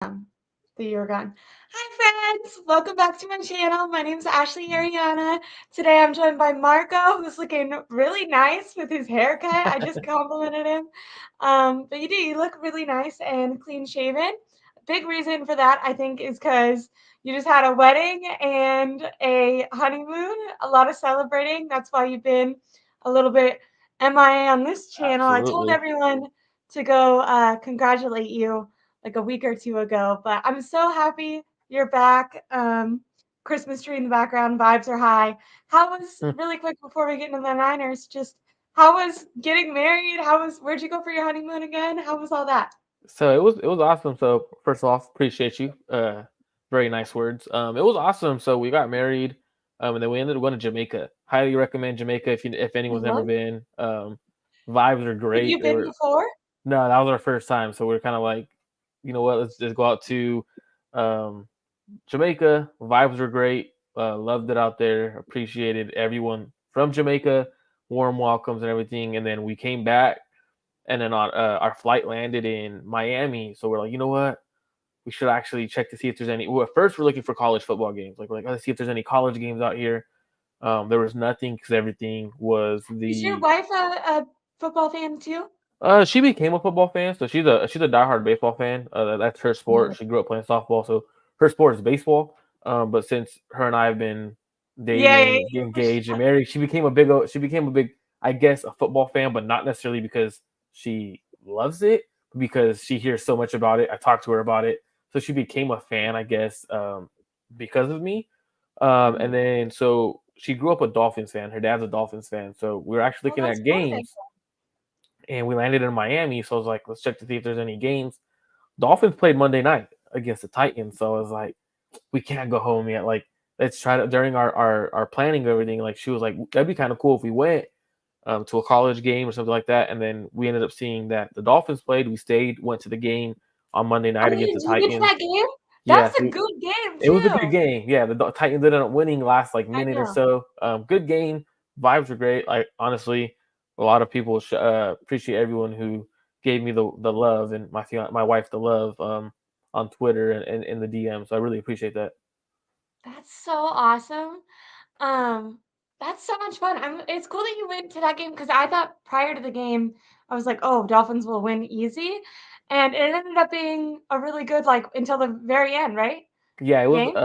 The year gone. Hi friends! Welcome back to my channel. My name is Aireonna. Today I'm joined by Marco, who's looking really nice with his haircut. I just complimented him. But you look really nice and clean shaven. A big reason for that, I think, is because you just had a wedding and a honeymoon, a lot of celebrating. That's why you've been a little bit MIA on this channel. I told Absolutely. everyone to go congratulate you like a week or two ago, but I'm so happy you're back. Christmas tree in the background, vibes are high. How was Hmm. really quick before we get into the Niners? Just how was getting married? Where'd you go for your honeymoon again? How was all that? So it was awesome. So first off, appreciate you. Very nice words. It was awesome. So we got married, and then we ended up going to Jamaica. Highly recommend Jamaica if I anyone's never love. been. Vibes are Have great. you They been were before? no, that was our first time. So we are kind of like, you know what? Let's just go out to um, Jamaica. Vibes were great. Loved it out there. Appreciated everyone from Jamaica. Warm welcomes and everything. And then we came back and then our flight landed in Miami. So we're like, you know what? We should actually check to see if there's any. Well, at first, we're looking for college football games. Like, we're like, let's see if there's any college games out here. There was nothing because everything was Is your the. wife a football fan too? She became a football fan, so she's a diehard baseball fan. That's her Love sport. it. She grew up playing softball, so her sport is baseball. But since her and I have been Yeah, yeah, dating, yeah, for engaged, and sure. married, she became a big, I guess, a football fan, but not necessarily because she loves it, but because she hears so much about it. I talked to her about it, so she became a fan, I guess, because of me. And then so she grew up a Dolphins fan. Her dad's a Dolphins fan, so we were actually Well, looking that's at perfect. games and we landed in Miami. So I was like, let's check to see if there's any games. Dolphins played Monday night against the Titans. So I was like, we can't go home yet. Like, let's try to, during our planning of everything, like, she was like, that'd be kind of cool if we went to a college game or something like that. And then we ended up seeing that the Dolphins played. We stayed, went to the game on Monday Oh, night against the did you get to Titans. that game? Yeah, That's a so good game it was a good too. game. Yeah, the Titans ended up winning last like I minute or know. so. Good game. Vibes were great. Like, honestly, a lot of people appreciate everyone who gave me the love and my wife the love on Twitter and in the DM. So I really appreciate that. That's so awesome. Um, that's so much fun. It's cool that you went to that game because I thought prior to the game, I was like, oh, Dolphins will win easy. And it ended up being a really good, like, until the very end, right? Yeah, it was. Game?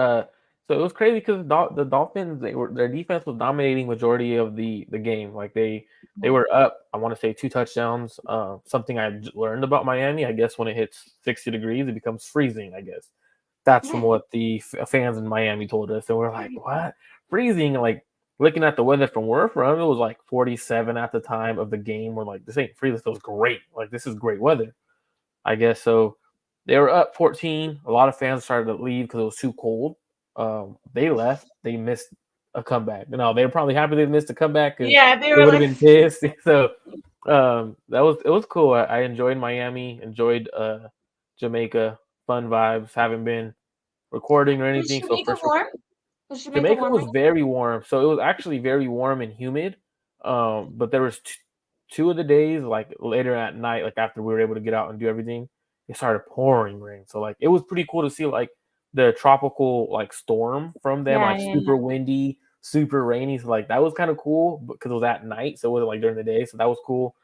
So it was crazy because the Dolphins, their defense was dominating majority of the game. Like, they Yeah. were up. I want to say 2 touchdowns. Something learned about Miami. I guess when it hits 60 degrees, it becomes freezing. I guess that's from what the fans in Miami told us. And we're like, what? Freezing? Like, looking at the weather from where we're from, it was like 47 at the time of the game. We're like, this ain't freezing. This feels great. Like, this is great weather. I guess so. They were up 14. A lot of fans started to leave because it was too cold. They left. They missed a comeback. They were probably happy they missed a comeback because Yeah, they they were would have like, been pissed. So it was cool. I enjoyed Miami. Enjoyed Jamaica. Fun vibes. Haven't been recording or was anything. So Jamaica first, warm? Was Jamaica Jamaica warm was again? very warm. So it was actually very warm and humid. But there was two of the days, like later at night, like after we were able to get out and do everything, it started pouring rain. So like it was pretty cool to see like the tropical like storm from them, Yeah, like yeah, super windy, super rainy. So like that was kind of cool because it was at night, so it wasn't like during the day. So that was cool.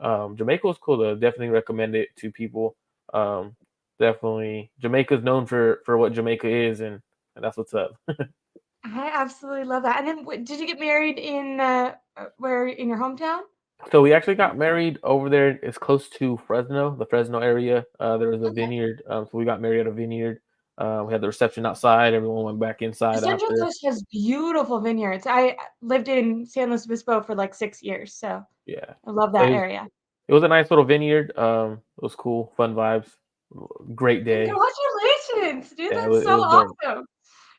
Jamaica was cool to definitely recommend it to people. Um, Definitely Jamaica's known for what Jamaica is, and that's what's up. I absolutely love that. And then did you get married in where in your hometown? So we actually got married over there. It's close to Fresno, the Fresno area. There was a Okay. vineyard, so we got married at a vineyard. We had the reception outside. Everyone went back The inside Central after. Coast has beautiful vineyards. I lived in San Luis Obispo for like 6 years, so Yeah, I love so that area. it was a nice little vineyard. It was cool, fun vibes, great day. Congratulations, dude, Yeah, that's it so was dope. awesome.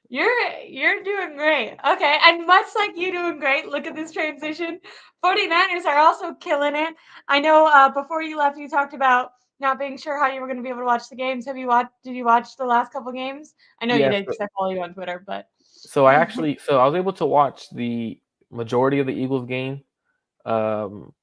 You're doing great. Okay, and much like you doing great, look at this transition. 49ers are also killing it. I know before you left, you talked about not being sure how you were going to be able to watch the games. Did you watch the last couple games? I know you Yeah, did because I follow you on Twitter, but I was able to watch the majority of the Eagles game. Um,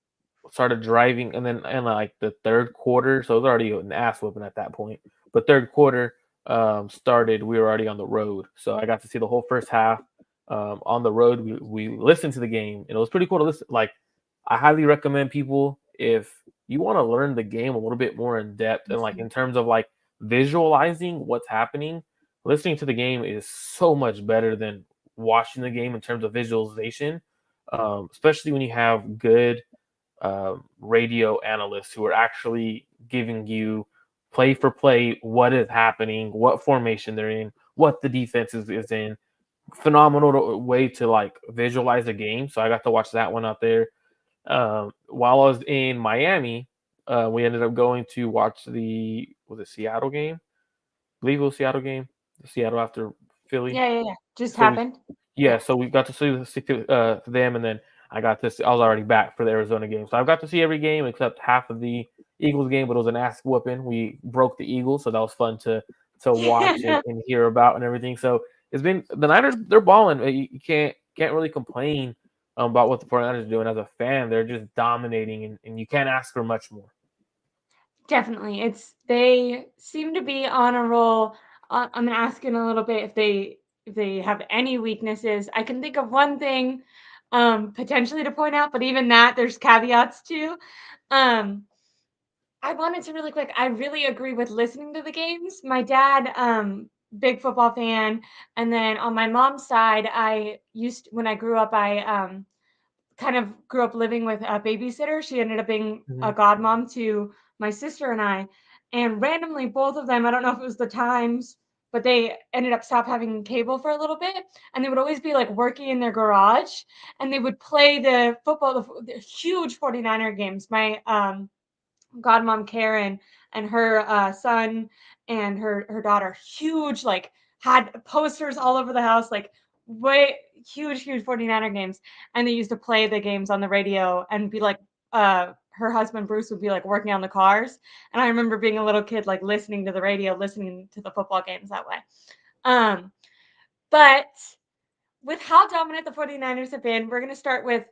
Started driving, and then in like the third quarter, so it was already an ass whooping at that point. But third quarter. started, we were already on the road. So I got to see the whole first half on the road. We listened to the game, and it was pretty cool to listen. Like, I highly recommend people, if you want to learn the game a little bit more in depth and like in terms of like visualizing what's happening, listening to the game is so much better than watching the game in terms of visualization, especially when you have good radio analysts who are actually giving you play for play what is happening, what formation they're in, what the defense is in. Phenomenal way to like visualize a game. So I got to watch that one out there. While I was in Miami, we ended up going to watch the was it Seattle game? I believe it was Seattle game. Seattle after Philly. Yeah, yeah, yeah. Just So we happened. yeah, Yeah. so we got to see them, and then I got to see, I was already back for the Arizona game, so I got to see every game except half of the Eagles game, but it was an ass whooping. We broke the Eagles, so that was fun to watch and hear about and everything. So it's been the Niners. They're balling. You can't really complain about what the 49ers are doing as a fan. They're just dominating, and you can't ask for much more. Definitely. They seem to be on a roll. I'm gonna ask in a little bit if they have any weaknesses. I can think of one thing potentially to point out, but even that there's caveats to. Um I wanted to really quick. I really agree with listening to the games. My dad, big football fan, and then on my mom's side, when I grew up, I kind of grew up living with a babysitter. She ended up being Mhm. a godmom to my sister and I. And randomly, both of them, I don't know if it was the times, but they ended up stop having cable for a little bit. And they would always be like working in their garage and they would play the football, the huge 49er games. My godmom Karen and her son and her daughter, huge, like had posters all over the house, like way huge 49er games. And they used to play the games on the radio and be like, her husband Bruce would be like working on the cars. And I remember being a little kid, like listening to the radio, listening to the football games that way. Um, but with how dominant the 49ers have been, we're going to start with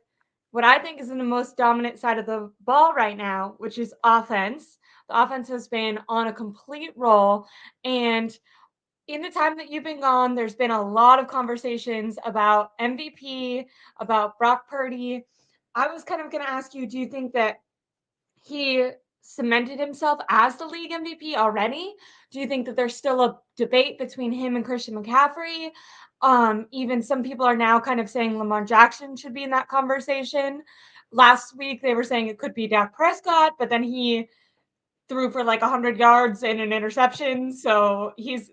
what I think is in the most dominant side of the ball right now, which is offense. The offense has been on a complete roll. And in the time that you've been gone, there's been a lot of conversations about MVP, about Brock Purdy. I was kind of going to ask you, do you think that he cemented himself as the league MVP already? Do you think that there's still a debate between him and Christian McCaffrey? Even some people are now kind of saying Lamar Jackson should be in that conversation. Last week they were saying it could be Dak Prescott, but then he threw for like 100 yards and an interception, so he's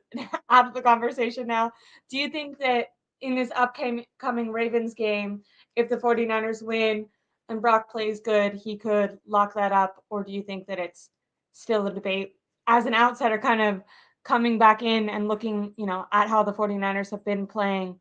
out of the conversation now. Do you think that in this upcoming Ravens game, if the 49ers win and Brock plays good, he could lock that up? Or do you think that it's still a debate? As an outsider, kind of coming back in and looking, at how the 49ers have been playing,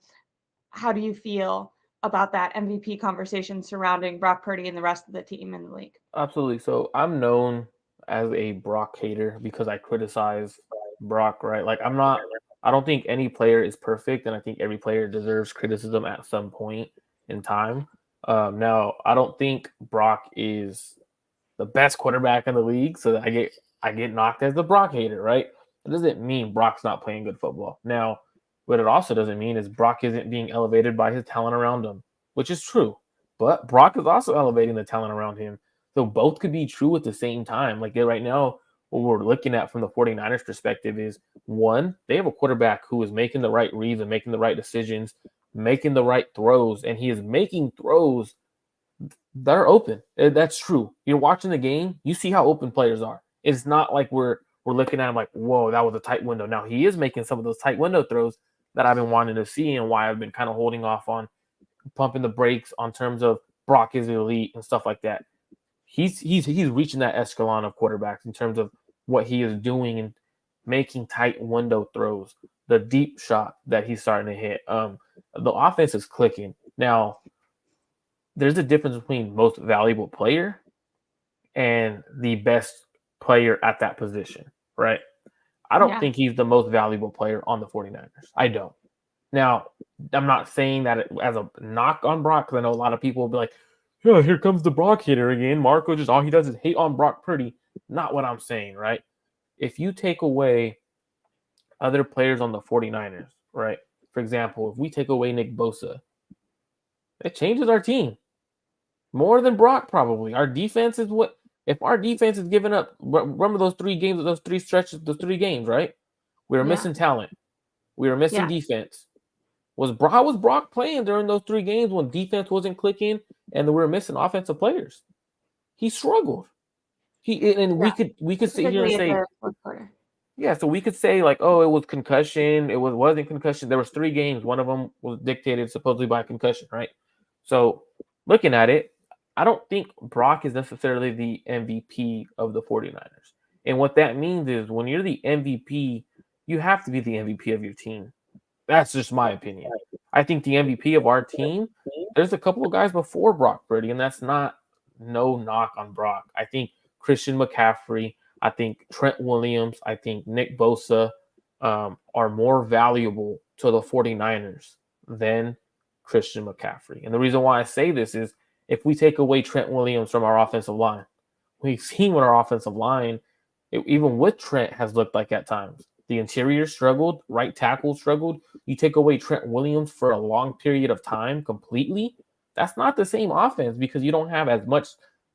how do you feel about that MVP conversation surrounding Brock Purdy and the rest of the team in the league? Absolutely. So I'm known as a Brock hater because I criticize Brock, right? Like I don't think any player is perfect, and I think every player deserves criticism at some point in time. Now I don't think Brock is the best quarterback in the league, so I get knocked as the Brock hater, right? It doesn't mean Brock's not playing good football. Now, what it also doesn't mean is Brock isn't being elevated by his talent around him, which is true. But Brock is also elevating the talent around him. So both could be true at the same time. Like right now, what we're looking at from the 49ers perspective is one, they have a quarterback who is making the right reads and making the right decisions, making the right throws, and he is making throws that are open. That's true. You're watching the game, you see how open players are. It's not like we're looking at him like, whoa, that was a tight window. Now he is making some of those tight window throws that I've been wanting to see, and why I've been kind of holding off on pumping the brakes on terms of Brock is elite and stuff like that. He's reaching that echelon of quarterbacks in terms of what he is doing and making tight window throws, the deep shot that he's starting to hit. The offense is clicking. Now, there's a difference between most valuable player and the best player at that position, right? I don't Yeah. think he's the most valuable player on the 49ers. I don't. Now, I'm not saying that as a knock on Brock, because I know a lot of people will be like, yeah, here comes the Brock hater again. Marco just all he does is hate on Brock Purdy. Not what I'm saying, right? If you take away other players on the 49ers, right? For example, if we take away Nick Bosa, it changes our team more than Brock probably. Our defense is what if our defense is giving up. Remember those 3 games, those 3 stretches, those 3 games, right? We were Yeah. missing talent. We were missing Yeah. defense. How was Brock playing during those 3 games when defense wasn't clicking and we were missing offensive players? He struggled. Yeah. We could sit here and Specifically at say, the fourth quarter. yeah, so we could say like, oh, it was concussion. It wasn't concussion. There was 3 games. One of them was dictated supposedly by concussion, right? So looking at it, I don't think Brock is necessarily the MVP of the 49ers. And what that means is when you're the MVP, you have to be the MVP of your team. That's just my opinion. I think the MVP of our team, there's a couple of guys before Brock Purdy, and that's not no knock on Brock. I think Christian McCaffrey, I think Trent Williams, I think Nick Bosa are more valuable to the 49ers than Christian McCaffrey. And the reason why I say this is if we take away Trent Williams from our offensive line, we've seen what our offensive line, even with Trent, has looked like at times. The interior struggled, right tackle struggled. You take away Trent Williams for a long period of time completely, that's not the same offense because you don't have as much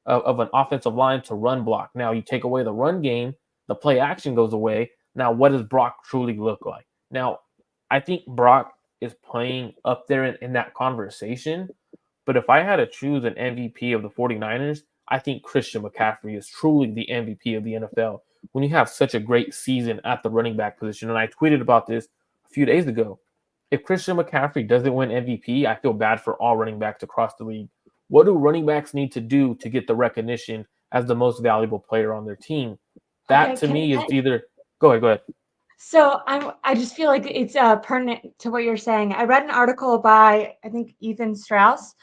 of an offensive line to run block. Now you take away the run game, the play action goes away. Now what does Brock truly look like? Now, I think Brock is playing up there in that conversation. But if I had to choose an MVP of the 49ers, I think Christian McCaffrey is truly the MVP of the NFL when you have such a great season at the running back position. And I tweeted about this a few days ago. If Christian McCaffrey doesn't win MVP, I feel bad for all running backs across the league. What do running backs need to do to get the recognition as the most valuable player on their team? That Okay, to me is either go ahead. So I just feel like it's pertinent to what you're saying. I read an article by I think Ethan Strauss.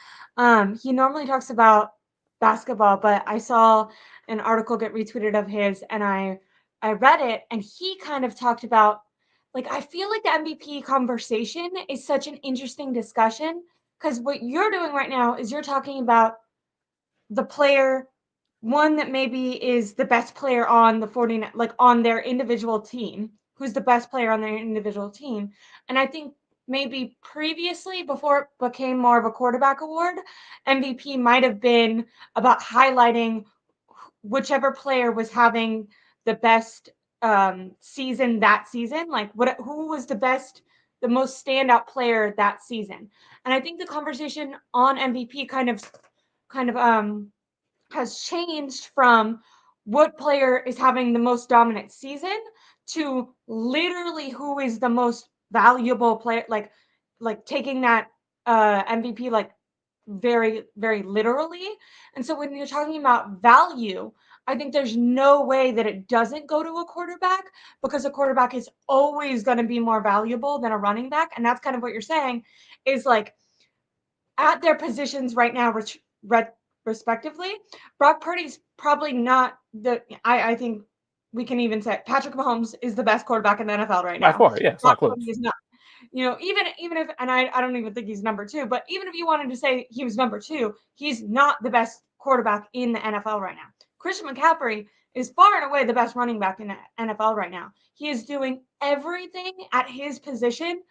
He normally talks about basketball, but I saw an article get retweeted of his, and I read it, and he kind of talked about like I feel like the MVP conversation is such an interesting discussion because what you're doing right now is you're talking about the player one that maybe is the best player on the 49 like on their individual team, who's the best player on their individual team. And I think maybe previously before it became more of a quarterback award, MVP might have been about highlighting whichever player was having the best season that season, like who was the most standout player that season. And I think the conversation on MVP kind of has changed from what player is having the most dominant season to literally who is the most valuable player, like taking that MVP like very very literally. And so when you're talking about value, I think there's no way that it doesn't go to a quarterback because a quarterback is always going to be more valuable than a running back. And that's kind of what you're saying is like at their positions right now, respectively, Brock Purdy's probably not the. I think we can even say Patrick Mahomes is the best quarterback in the NFL right By now. far, yeah, it's Brock not close. Purdy is not. Even if, and I don't even think he's number two, but even if you wanted to say he was number two, he's not the best quarterback in the NFL right now. Christian McCaffrey is far and away the best running back in the NFL right now. He is doing everything at his position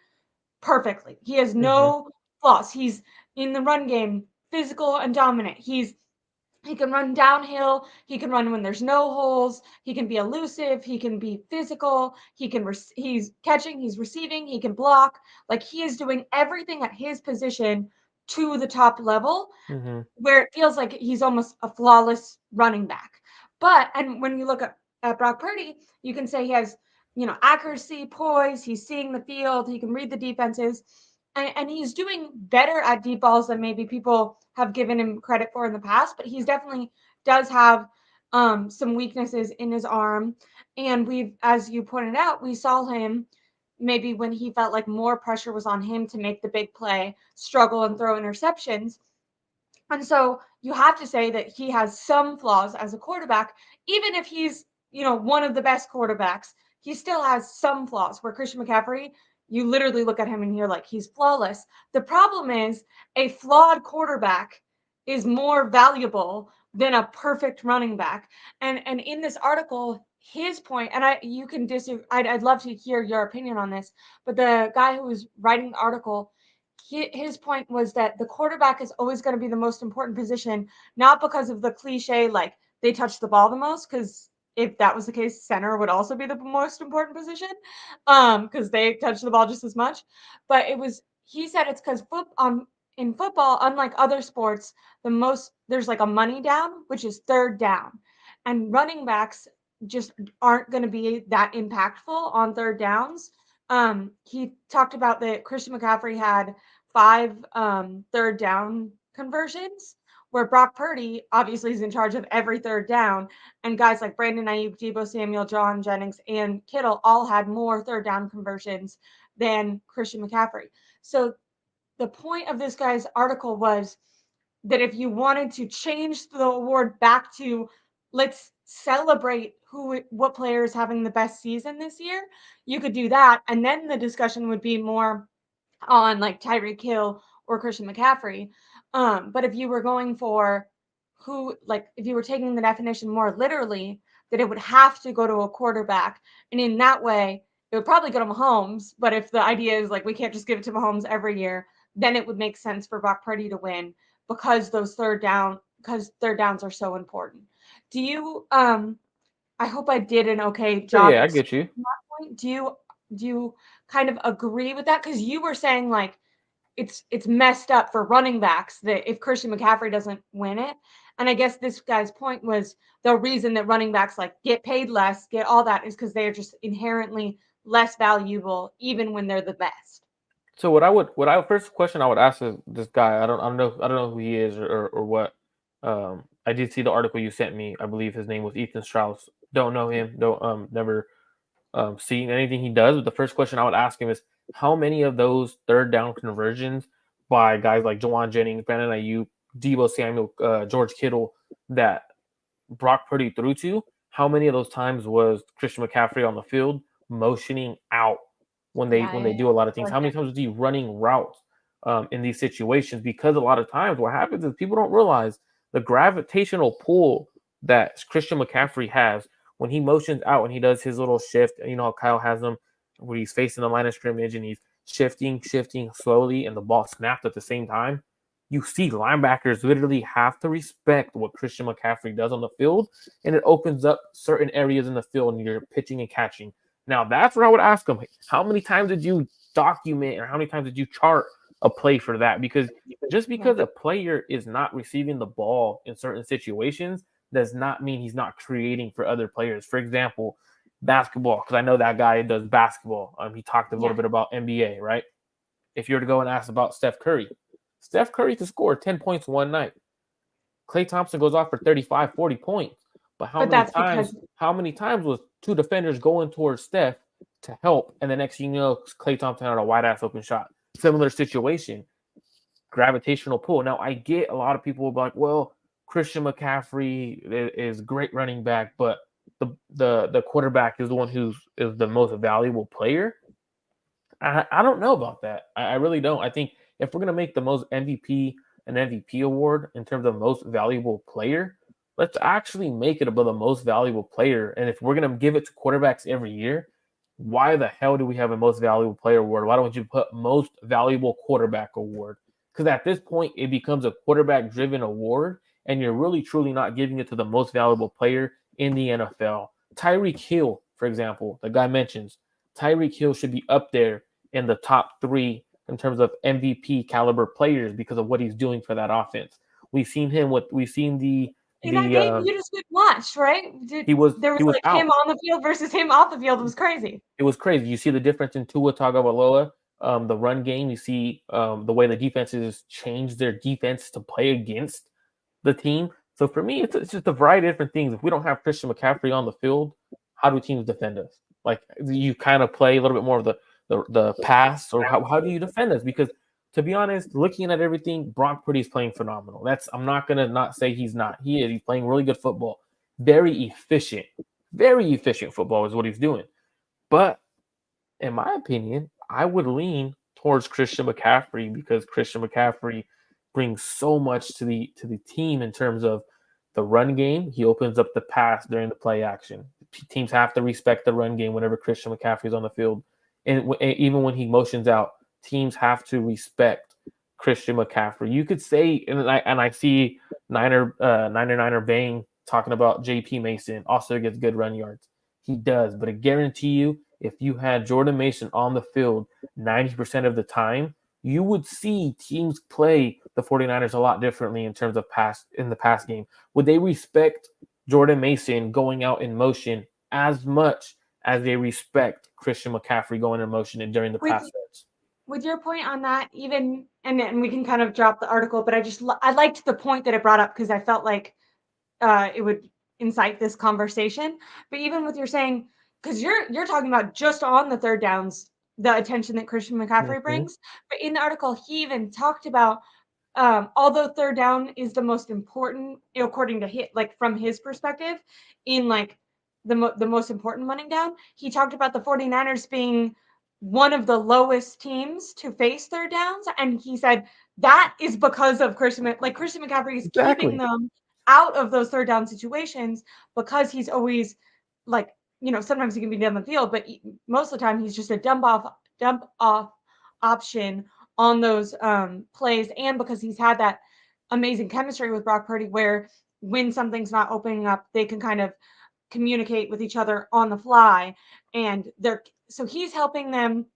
perfectly. He has Mm-hmm. no flaws. He's in the run game, physical and dominant. He can run downhill. He can run when there's no holes. He can be elusive. He can be physical. He's catching. He's receiving. He can block. Like he is doing everything at his position to the top level, Mm-hmm. where it feels like he's almost a flawless running back. And when you look at Brock Purdy, you can say he has accuracy, poise. He's seeing the field. He can read the defenses. And he's doing better at deep balls than maybe people have given him credit for in the past, but he's definitely does have some weaknesses in his arm. And as you pointed out, we saw him maybe when he felt like more pressure was on him to make the big play, struggle and throw interceptions. And so you have to say that he has some flaws as a quarterback, even if he's, one of the best quarterbacks, he still has some flaws where Christian McCaffrey, you literally look at him and you're like, he's flawless. The problem is a flawed quarterback is more valuable than a perfect running back. And in this article, his point, and you can disagree. I'd love to hear your opinion on this, but the guy who was writing the article, his point was that the quarterback is always going to be the most important position, not because of the cliche like they touch the ball the most, because if that was the case, center would also be the most important position, because they touch the ball just as much. But he said it's because in football, unlike other sports, there's like a money down, which is third down, and running backs just aren't going to be that impactful on third downs. He talked about that Christian McCaffrey had 5 third down conversions, where Brock Purdy obviously is in charge of every third down, and guys like Brandon Ayuk, Deebo Samuel, John Jennings, and Kittle all had more third down conversions than Christian McCaffrey. So the point of this guy's article was that if you wanted to change the award back to let's celebrate what player is having the best season this year, you could do that, and then the discussion would be more on like Tyreek Hill or Christian McCaffrey. But if you were going for if you were taking the definition more literally, that it would have to go to a quarterback, and in that way, it would probably go to Mahomes. But if the idea is like we can't just give it to Mahomes every year, then it would make sense for Brock Purdy to win because third downs are so important. Do you I hope I did an okay job Yeah, I get explaining you. that point. Do you kind of agree with that? Because you were saying like it's messed up for running backs that if Christian McCaffrey doesn't win it. And I guess this guy's point was the reason that running backs like get paid less, get all that is because they are just inherently less valuable, even when they're the best. So first question I would ask this guy. I don't know who he is or what. I did see the article you sent me. I believe his name was Ethan Strauss. Don't know him. Don't never seen anything he does. But the first question I would ask him is how many of those third down conversions by guys like Jawan Jennings, Brandon Ayuk, Deebo Samuel, George Kittle that Brock Purdy threw to, how many of those times was Christian McCaffrey on the field motioning out when they Yeah, do a lot of I things? like How many that. times was he running routes in these situations? Because a lot of times what happens is people don't realize the gravitational pull that Christian McCaffrey has when he motions out and he does his little shift. You know how Kyle has him where he's facing the line of scrimmage and he's shifting slowly and the ball snapped at the same time. You see linebackers literally have to respect what Christian McCaffrey does on the field, and it opens up certain areas in the field and you're pitching and catching. Now, that's where I would ask him, how many times did you document or how many times did you chart a play for that? Because just Yeah. because a player is not receiving the ball in certain situations does not mean he's not creating for other players. For example, basketball, because I know that guy does basketball. He talked a little Yeah. bit about NBA, right? If you were to go and ask about Steph Curry could score 10 points one night. Klay Thompson goes off for 35, 40 points. But But that's because how many times was two defenders going towards Steph to help, and the next thing you know, Klay Thompson had a wide ass open shot. Similar situation, gravitational pull. Now I get a lot of people will be like, well, Christian McCaffrey is great running back, but the quarterback is the one who is the most valuable player. I don't know about that. I really don't. I think if we're gonna make the most MVP award in terms of most valuable player, let's actually make it about the most valuable player. And if we're gonna give it to quarterbacks every year, why the hell do we have a most valuable player award? Why don't you put most valuable quarterback award? Because at this point, it becomes a quarterback driven award, and you're really truly not giving it to the most valuable player in the NFL. Tyreek Hill, for example, the guy mentions Tyreek Hill should be up there in the top 3 in terms of MVP caliber players because of what he's doing for that offense. We've seen in that the game you just watched, right? There was he was like him out. on the field versus him off the field. It was crazy. It was crazy. You see the difference in Tua Tagovailoa, the run game. You see the way the defenses change their defense to play against the team. So for me, it's just a variety of different things. If we don't have Christian McCaffrey on the field, how do teams defend us? Like you kind of play a little bit more of the pass, or how do you defend us? Because to be honest, looking at everything, Brock Purdy's playing phenomenal. I'm not gonna not say he's not. He is. He's playing really good football. Very efficient football is what he's doing. But in my opinion, I would lean towards Christian McCaffrey because Christian McCaffrey brings so much to the team in terms of the run game. He opens up the pass during the play action. teams have to respect the run game whenever Christian McCaffrey's on the field, and even when he motions out, teams have to respect Christian McCaffrey. You could say, and I see Niner Bang talking about J.P. Mason also gets good run yards. He does, but I guarantee you, if you had Jordan Mason on the field 90% of the time, you would see teams play the 49ers a lot differently in terms of in the pass game. Would they respect Jordan Mason going out in motion as much as they respect Christian McCaffrey going in motion and during the With pass sets? with your point on that, even and we can kind of drop the article, but I liked the point that it brought up because I felt like it would incite this conversation. But even with your saying, because you're talking about just on the third downs, the attention that Christian McCaffrey Mm-hmm. brings. But in the article, he even talked about although third down is the most important, according to hit, like from his perspective, in like the most important running down, he talked about the 49ers being one of the lowest teams to face third downs. And he said that is because of Christian McCaffrey is keeping Exactly. them out of those third down situations because he's always like, sometimes he can be down the field, but most of the time he's just a dump off option on those plays, and because he's had that amazing chemistry with Brock Purdy where when something's not opening up, they can kind of communicate with each other on the fly, and so he's helping them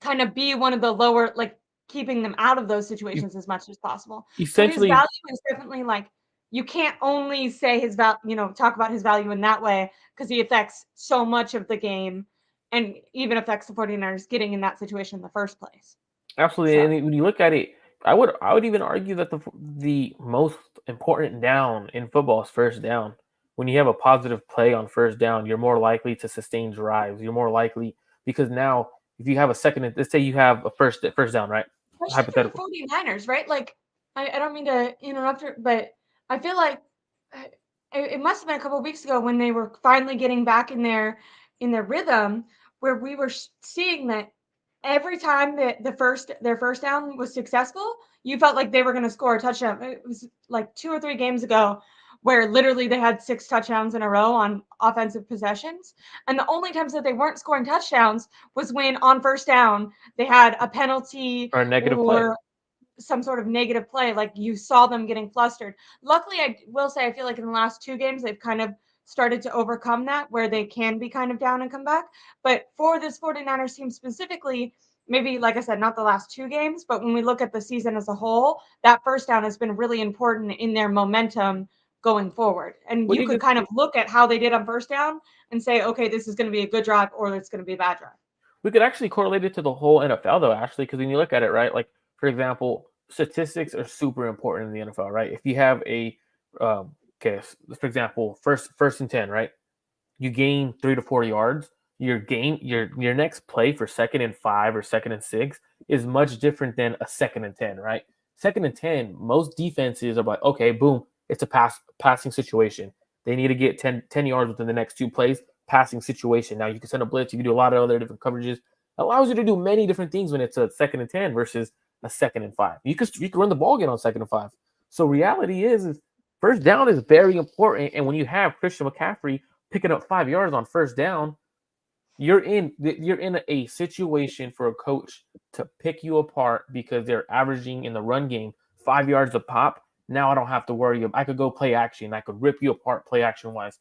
kind of be one of the lower, like keeping them out of those situations as much as possible. So his Essentially, value is definitely like, you can't only say his value, talk about his value in that way because he affects so much of the game and even affects the 49ers getting in that situation in the first place. absolutely. So And when you look at it, I would even argue that the most important down in football is first down. When you have a positive play on first down, you're more likely to sustain drives. You're more likely because now if you have a second, let's say you have a first down, right? especially for Hypothetical. the 49ers, right? Like, I don't mean to interrupt her, but I feel like uh, it must have been a couple of weeks ago when they were finally getting back in their rhythm, where we were seeing that every time that their first down was successful, you felt like they were going to score a touchdown. It was like 2 or 3 games ago where literally they had 6 touchdowns in a row on offensive possessions. And the only times that they weren't scoring touchdowns was when on first down they had a penalty Or a negative play. or some sort of negative play. Like you saw them getting flustered. Luckily, I will say, I feel like in the last 2 games, they've kind of started to overcome that where they can be kind of down and come back. But for this 49ers team specifically, maybe, like I said, not the last 2 games, but when we look at the season as a whole, that first down has been really important in their momentum going forward. And We you could could just kind of look at how they did on first down and say, okay, this is going to be a good drive or it's going to be a bad drive. we could actually correlate it to the whole NFL though, Ashley, because when you look at it, right, like for example, statistics are super important in the NFL, right? If you have a okay, for example, first and 10, right? You gain 3 to 4 yards. Your next play for 2nd and 5 or 2nd and 6 is much different than a 2nd and 10, right? 2nd and 10, most defenses are like, okay, boom, it's a passing situation. They need to get 10 yards within the next 2 plays, passing situation. Now you can send a blitz, you can do a lot of other different coverages. It allows you to do many different things when it's a 2nd and 10 versus a 2nd and 5. You can run the ball again on 2nd and 5. So reality is first down is very important. And when you have Christian McCaffrey picking up 5 yards on first down, you're in a situation for a coach to pick you apart because they're averaging in the run game 5 yards a pop. Now I don't have to worry. I could go play action. I could rip you apart play action wise.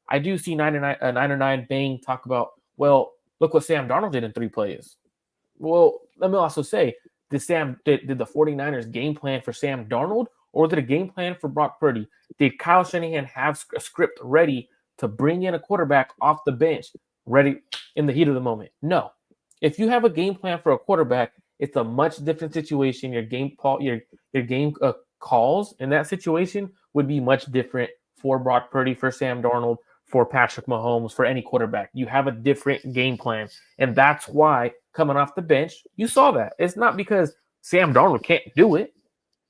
I do see 99 Bang talk about, well, look what Sam Darnold did in 3 plays. Well, let me also say, did the 49ers game plan for Sam Darnold or did a game plan for Brock Purdy? Did Kyle Shanahan have a script ready to bring in a quarterback off the bench ready in the heat of the moment? No. If you have a game plan for a quarterback, it's a much different situation. Your game calls in that situation would be much different for Brock Purdy, for Sam Darnold, for Patrick Mahomes, for any quarterback. You have a different game plan, and that's why coming off the bench, you saw that. It's not because Sam Darnold can't do it.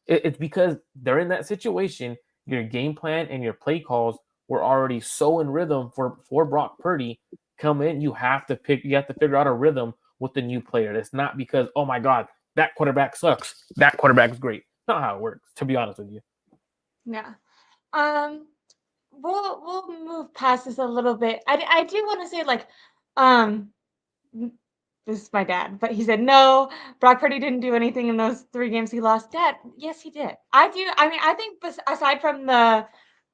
It's because they're in that situation. Your game plan and your play calls were already so in rhythm for Brock Purdy. Come in, you have to figure out a rhythm with the new player. It's not because, oh my God, that quarterback sucks. That quarterback's great. Not how it works, to be honest with you. Yeah. Um, we'll move past this a little bit. I do want to say, like, um, this is my dad, but he said no. Brock Purdy didn't do anything in those 3 games he lost. Dad, yes, he did. I do. I mean, I think aside from the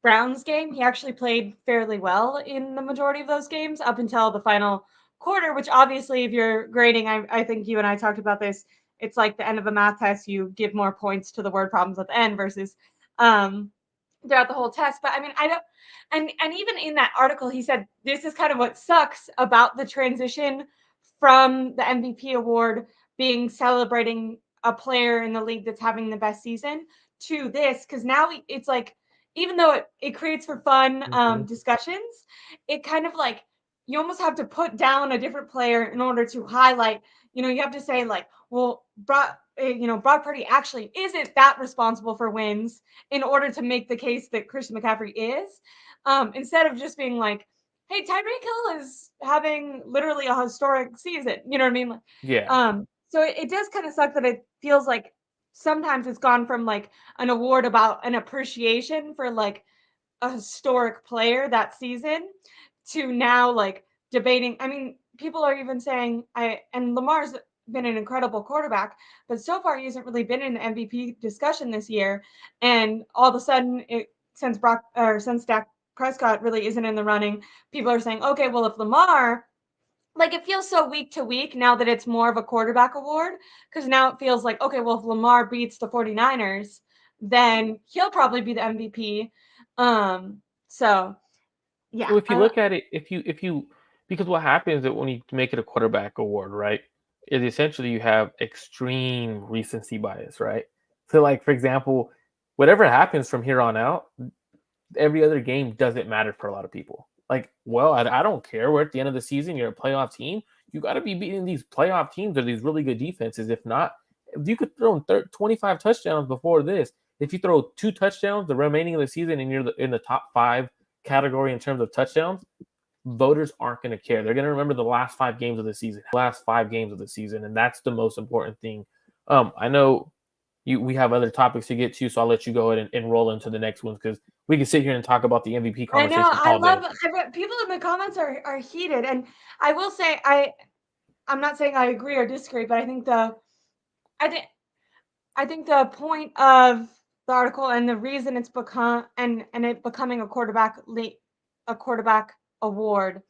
Browns game, he actually played fairly well in the majority of those games up until the final quarter. Which obviously, if you're grading, I think you and I talked about this. It's like the end of a math test. You give more points to the word problems at the end versus um, throughout the whole test. But I mean, I don't. And even in that article, he said this is kind of what sucks about the transition from the MVP award being celebrating a player in the league that's having the best season to this, because now it's like, even though it creates for fun Mm-hmm. discussions, it kind of like you almost have to put down a different player in order to highlight. You have to say like, well, Brock Purdy actually isn't that responsible for wins in order to make the case that Christian McCaffrey is, instead of just being like, hey, Tyreek Hill is having literally a historic season. You know what I mean? Yeah. So it does kind of suck that it feels like sometimes it's gone from like an award about an appreciation for like a historic player that season to now like debating. I mean, people are even saying and Lamar's been an incredible quarterback, but so far he hasn't really been in the MVP discussion this year. And all of a sudden, since Dak Prescott really isn't in the running, people are saying, okay, well, if Lamar, like, it feels so week to week now that it's more of a quarterback award, because now it feels like, okay, well, if Lamar beats the 49ers, then he'll probably be the MVP. So yeah, So if you look at it, if you because what happens is that when you make it a quarterback award, right, is essentially you have extreme recency bias, right? So like for example, whatever happens from here on out, every other game doesn't matter for a lot of people. Like, well, I don't care. We're at the end of the season. You're a playoff team. You got to be beating these playoff teams or these really good defenses. If not, if you could throw 25 touchdowns before this, if you throw 2 touchdowns the remaining of the season and you're in the top 5 category in terms of touchdowns, voters aren't going to care. They're going to remember the last 5 games of the season, and that's the most important thing. I know we have other topics to get to, so I'll let you go ahead and roll into the next ones because we can sit here and talk about the MVP I know. conversation all day. People in the comments are heated, and I will say I'm not saying I agree or disagree, but I think I think the point of the article and the reason it's become and it becoming a quarterback award,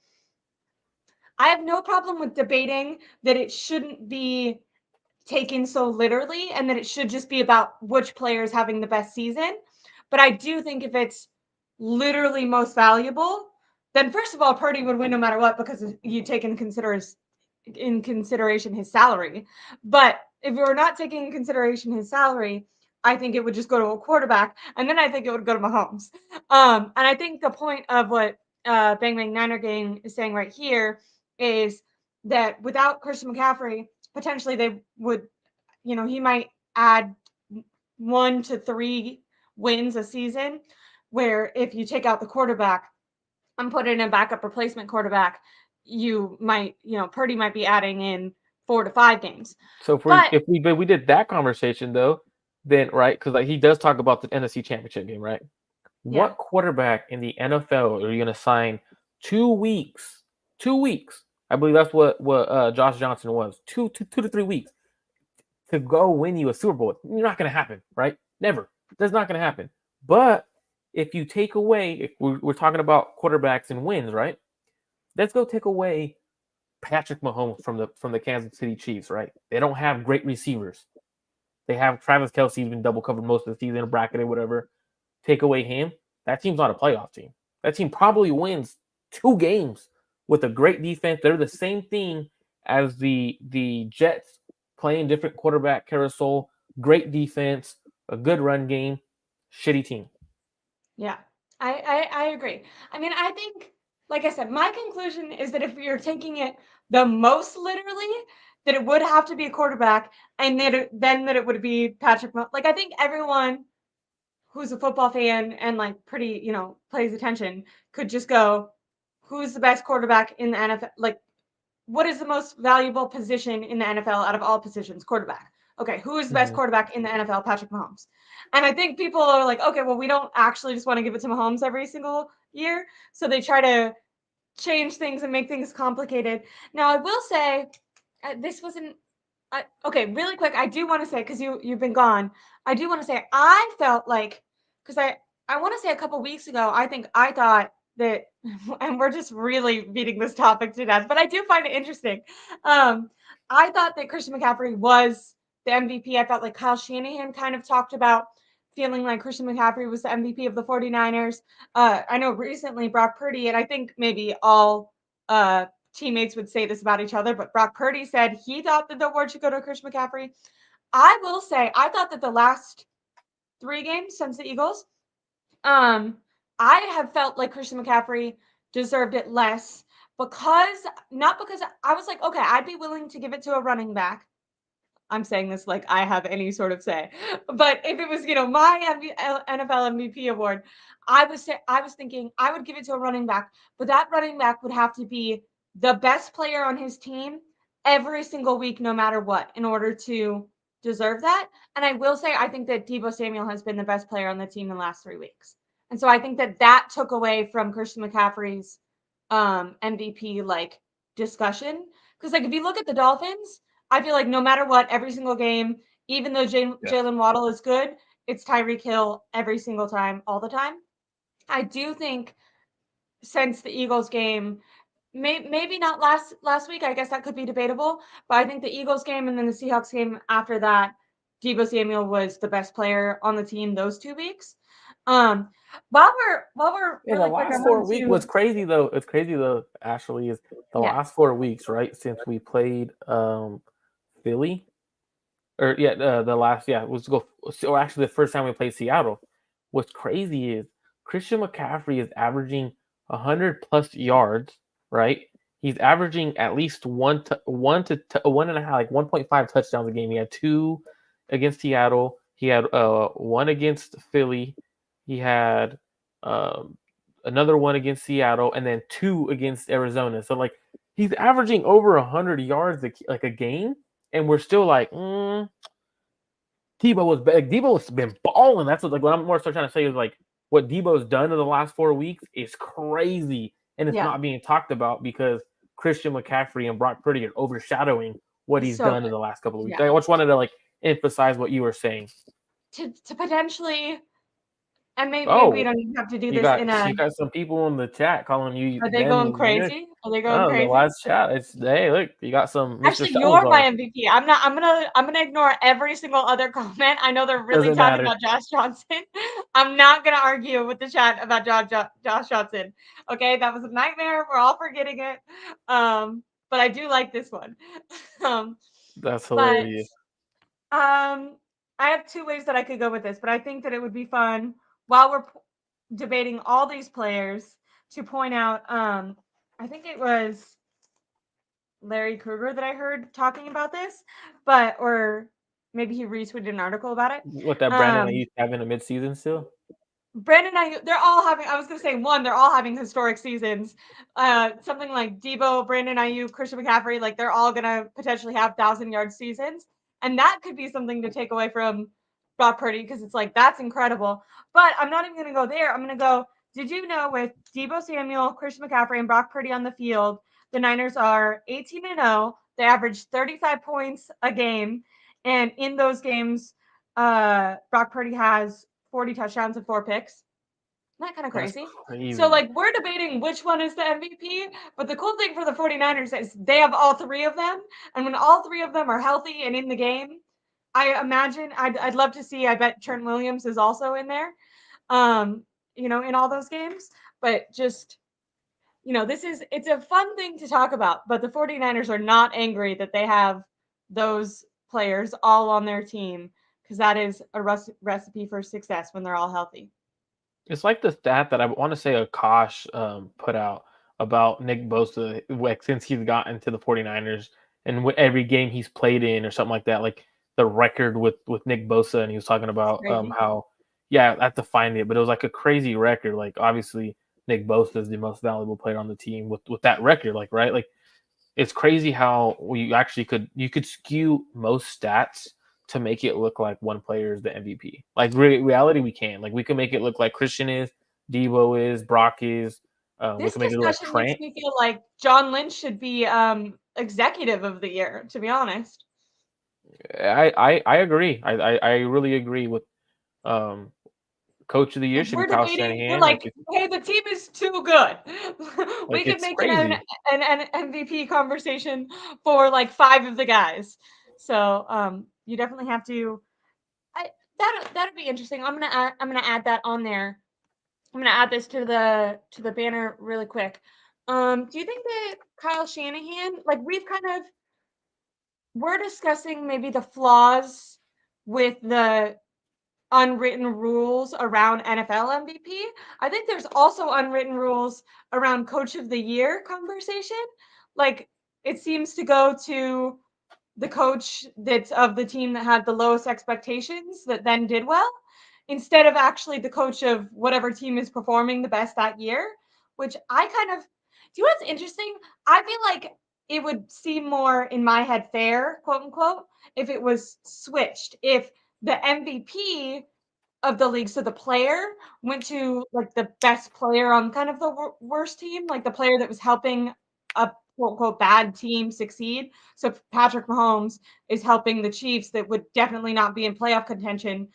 I have no problem with debating that it shouldn't be taken so literally and that it should just be about which player is having the best season. But I do think if it's literally most valuable, then first of all, Purdy would win no matter what because you take in consideration his salary. But if you're not taking in consideration his salary, I think it would just go to a quarterback, and then I think it would go to Mahomes. And I think the point of what Bang Bang Niner Gang is saying right here is that without Christian McCaffrey, potentially they would, he might add 1 to 3 wins a season, where if you take out the quarterback and put in a backup replacement quarterback, Purdy might be adding in 4 to 5 games. So But if we did that conversation though, then right because like he does talk about the NFC Championship game, right? yeah, What quarterback in the NFL are you going to sign 2 weeks? 2 weeks. I believe that's what Josh Johnson was. 2 to 3 weeks to go win you a Super Bowl. Not going to happen, right? Never. That's not going to happen. But if you take away, if we're talking about quarterbacks and wins, right? Let's go take away Patrick Mahomes from the Kansas City Chiefs, right? They don't have great receivers. They have Travis Kelce's been double covered most of the season, bracketed, whatever. Take away him, that team's not a playoff team. That team probably wins 2 games with a great defense. They're the same thing as the Jets, playing different quarterback carousel, great defense, a good run game, shitty team. yeah, I agree. I mean, I think, like I said, my conclusion is that if you're taking it the most literally, that it would have to be a quarterback, and that it would be Patrick. Like, I think everyone who's a football fan and like pretty, pays attention could just go, who's the best quarterback in the NFL? Like, what is the most valuable position in the NFL out of all positions? Quarterback. Okay, who is the best quarterback in the NFL? Patrick Mahomes. And I think people are like, okay, well, we don't actually just want to give it to Mahomes every single year. So they try to change things and make things complicated. Now, I will say this wasn't okay, really quick. I do want to say, because you've been gone, I do want to say I felt like, because I want to say a couple weeks ago, I thought that, and we're just really beating this topic to death, but I do find it interesting. I thought that Christian McCaffrey was the MVP. I felt like Kyle Shanahan kind of talked about feeling like Christian McCaffrey was the MVP of the 49ers. I know recently Brock Purdy, and I think maybe all teammates would say this about each other, but Brock Purdy said he thought that the award should go to Christian McCaffrey. I will say, I thought that the last 3 games since the Eagles, I have felt like Christian McCaffrey deserved it less not because I was like, okay, I'd be willing to give it to a running back. I'm saying this like I have any sort of say, but if it was, my NFL MVP award, I was thinking I would give it to a running back, but that running back would have to be the best player on his team every single week, no matter what, in order to deserve that. And I will say, I think that Deebo Samuel has been the best player on the team in the last 3 weeks. And so I think that took away from Christian McCaffrey's MVP discussion. Because if you look at the Dolphins, I feel like no matter what, every single game, even though Jalen Waddle is good, it's Tyreek Hill every single time, all the time. I do think since the Eagles game, maybe not last week, I guess that could be debatable, but I think the Eagles game and then the Seahawks game after that, Deebo Samuel was the best player on the team those 2 weeks. While we're Yeah, really the quick, I last 4 weeks was wanted to crazy though. It's crazy though, Ashley, is the yeah. last 4 weeks, right? Since we played Philly. Or the last was go or actually the first time we played Seattle. What's crazy is Christian McCaffrey is averaging 100+ yards, right? He's averaging at least one to 1.5, like 1.5 touchdowns a game. He had 2 against Seattle. He had 1 against Philly. He had another 1 against Seattle, and then 2 against Arizona. So like he's averaging over 100 yards like a game, and we're still like, Debo's been balling. That's what I'm more so trying to say is like what Debo's done in the last 4 weeks is crazy, and it's not being talked about because Christian McCaffrey and Brock Purdy are overshadowing what he's so done good. in the last couple of weeks. Yeah. I just wanted to emphasize what you were saying. To potentially, and maybe we Oh, don't even have to do you this got in a. you got some people in the chat calling you Are they going them. crazy? Are they going Oh, the crazy? last chat. It's hey, look, you got some Mr. Actually, you're Salazar. my MVP. I'm not. I'm gonna ignore every single other comment. I know they're really Doesn't talking matter. about Josh Johnson. I'm not gonna argue with the chat about Josh Johnson. Okay, that was a nightmare. We're all forgetting it. But I do like this one. That's But hilarious. I have 2 ways that I could go with this, but I think that it would be fun while we're debating all these players to point out. I think it was Larry Krueger that I heard talking about this, or maybe he retweeted an article about it. What that Brandon Ayuk having a midseason still? Brandon Ayuk, they're all having. I was going to say they're all having historic seasons. Something like Debo, Brandon Ayuk, Christian McCaffrey, like they're all going to potentially have 1,000-yard seasons, and that could be something to take away from Brock Purdy because it's like that's incredible. But I'm not even going to go there. I'm going to go. Did you know with Deebo Samuel, Christian McCaffrey, and Brock Purdy on the field, the Niners are 18-0. They average 35 points a game, and in those games, Brock Purdy has 40 touchdowns and 4 picks. Isn't that kind of That's crazy? crazy. So, we're debating which one is the MVP, but the cool thing for the 49ers is they have all 3 of them. And when all 3 of them are healthy and in the game, I imagine I'd love to see, I bet Trent Williams is also in there, in all those games. But just, it's a fun thing to talk about, but the 49ers are not angry that they have those players all on their team because that is a recipe for success when they're all healthy. It's like the stat that I want to say Akash put out about Nick Bosa, like since he's gotten to the 49ers and every game he's played in or something like that, like the record with Nick Bosa, and he was talking about how, I have to find it, but it was like a crazy record. Like obviously Nick Bosa is the most valuable player on the team with that record, like it's crazy how you could skew most stats to make it look like one player is the MVP. Like reality, we can. Like we can make it look like Christian is, Debo is, Brock is. We This can make it look like discussion makes Trent. me feel like John Lynch should be executive of the year, to be honest. I agree. I really agree with coach of the year If should be we're Kyle debating, we're Shanahan. like, hey, the team is too good. We could It's make crazy. an MVP conversation for like 5 of the guys. So you definitely have to. That'd be interesting. I'm gonna add that on there. I'm gonna add this to the banner really quick. Do you think that Kyle Shanahan, like we're discussing maybe the flaws with the unwritten rules around NFL MVP. I think there's also unwritten rules around coach of the year conversation. Like it seems to go to the coach that's of the team that had the lowest expectations that then did well, instead of actually the coach of whatever team is performing the best that year, which I kind of do. You know what's interesting? I feel like it would seem more in my head fair, quote unquote, if it was switched. If the MVP of the league, so the player went to like the best player on kind of the worst team, like the player that was helping a quote unquote bad team succeed. So if Patrick Mahomes is helping the Chiefs that would definitely not be in playoff contention,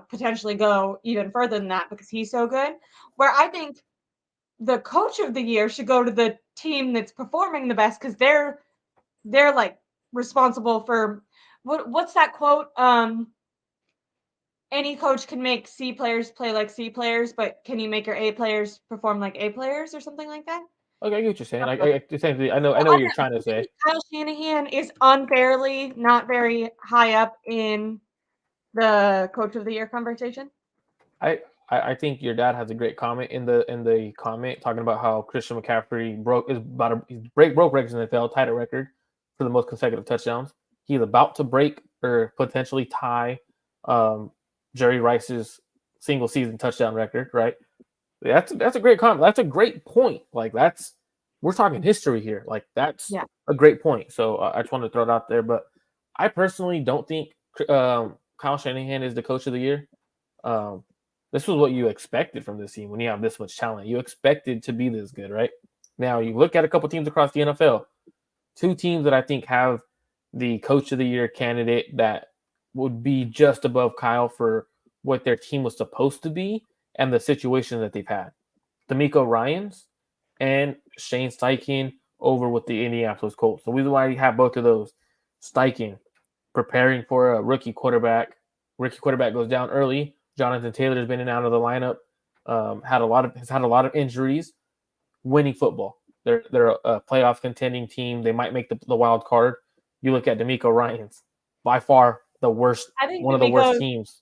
potentially go even further than that because he's so good. Where I think the coach of the year should go to the team that's performing the best because they're like responsible for what's that quote? Any coach can make C players play like C players, but can you make your A players perform like A players or something like that? Okay, I get what you're saying. Okay. Essentially, I know So I know I what don't you're know. trying Do to you think say. that Kyle Shanahan is unfairly not very high up in the coach of the year conversation? I think your dad has a great comment in the comment talking about how Christian McCaffrey broke records in the NFL, tied a record for the most consecutive touchdowns. He's about to break or potentially tie um, Jerry Rice's single season touchdown record. Right? That's a great comment. That's a great point. Like we're talking history here. Like that's Yeah. a great point. So I just wanted to throw it out there. But I personally don't think Kyle Shanahan is the coach of the year. Um, this was what you expected from this team when you have this much talent. You expected to be this good, right? Now you look at a couple teams across the NFL. Two teams that I think have the coach of the year candidate that would be just above Kyle for what their team was supposed to be and the situation that they've had. D'Amico Ryans and Shane Steichen over with the Indianapolis Colts. The reason why you have both of those, Steichen preparing for a rookie quarterback. Rookie quarterback goes down early. Jonathan Taylor's been in and out of the lineup. Has had a lot of injuries. Winning football. They're a playoff contending team. They might make the wild card. You look at D'Amico Ryans, by far the worst, I think one of the worst D'Amico teams.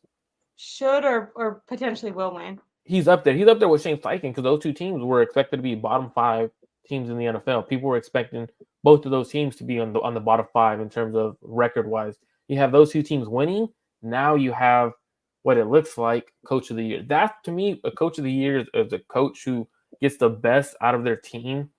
should or potentially will win. He's up there. He's up there with Shane Steichen because those two teams were expected to be bottom 5 teams in the NFL. People were expecting both of those teams to be on the bottom 5 in terms of record wise. You have those two teams winning. Now you have what it looks like coach of the year. That to me, a coach of the year is a coach who gets the best out of their team.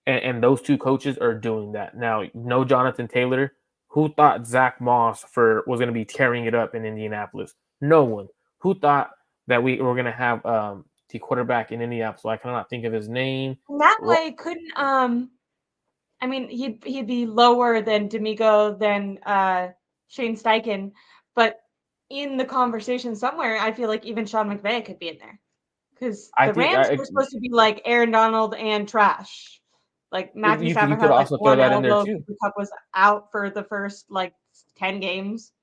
And those two coaches are doing that. Now, no Jonathan Taylor. Who thought Zach Moss was going to be tearing it up in Indianapolis? No one. Who thought that we were going to have the quarterback in Indianapolis? I cannot think of his name. That way couldn't I mean he'd be lower than D'Amico than Shane Steichen, but in the conversation somewhere, I feel like even Sean McVay could be in there. Because I the think Rams were supposed to be like Aaron Donald and trash. Like Matthew you Stafford could had like also throw one that in there elbow. too. Cooper Kupp was out for the first like 10 games.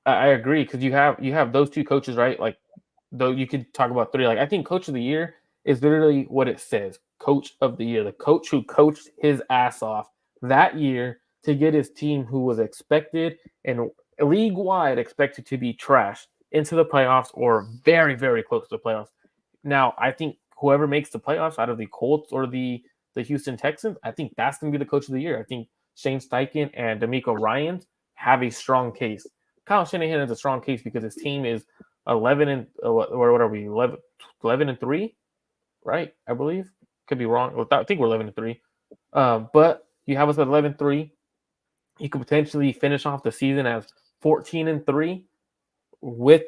I agree because you have those two coaches, right? Like, though you could talk about 3. Like, I think coach of the year is literally what it says. Coach of the year, the coach who coached his ass off that year to get his team, who was expected and league wide expected to be trashed, into the playoffs or very, very close to the playoffs. Now, I think whoever makes the playoffs out of the Colts or the Houston Texans, I think that's going to be the coach of the year. I think Shane Steichen and D'Amico Ryans have a strong case. Kyle Shanahan has a strong case because his team is 11 and or what are we 11 and 3, right? I believe could be wrong. I think we're 11 and 3. But you have us at 11-3. You could potentially finish off the season as 14-3 with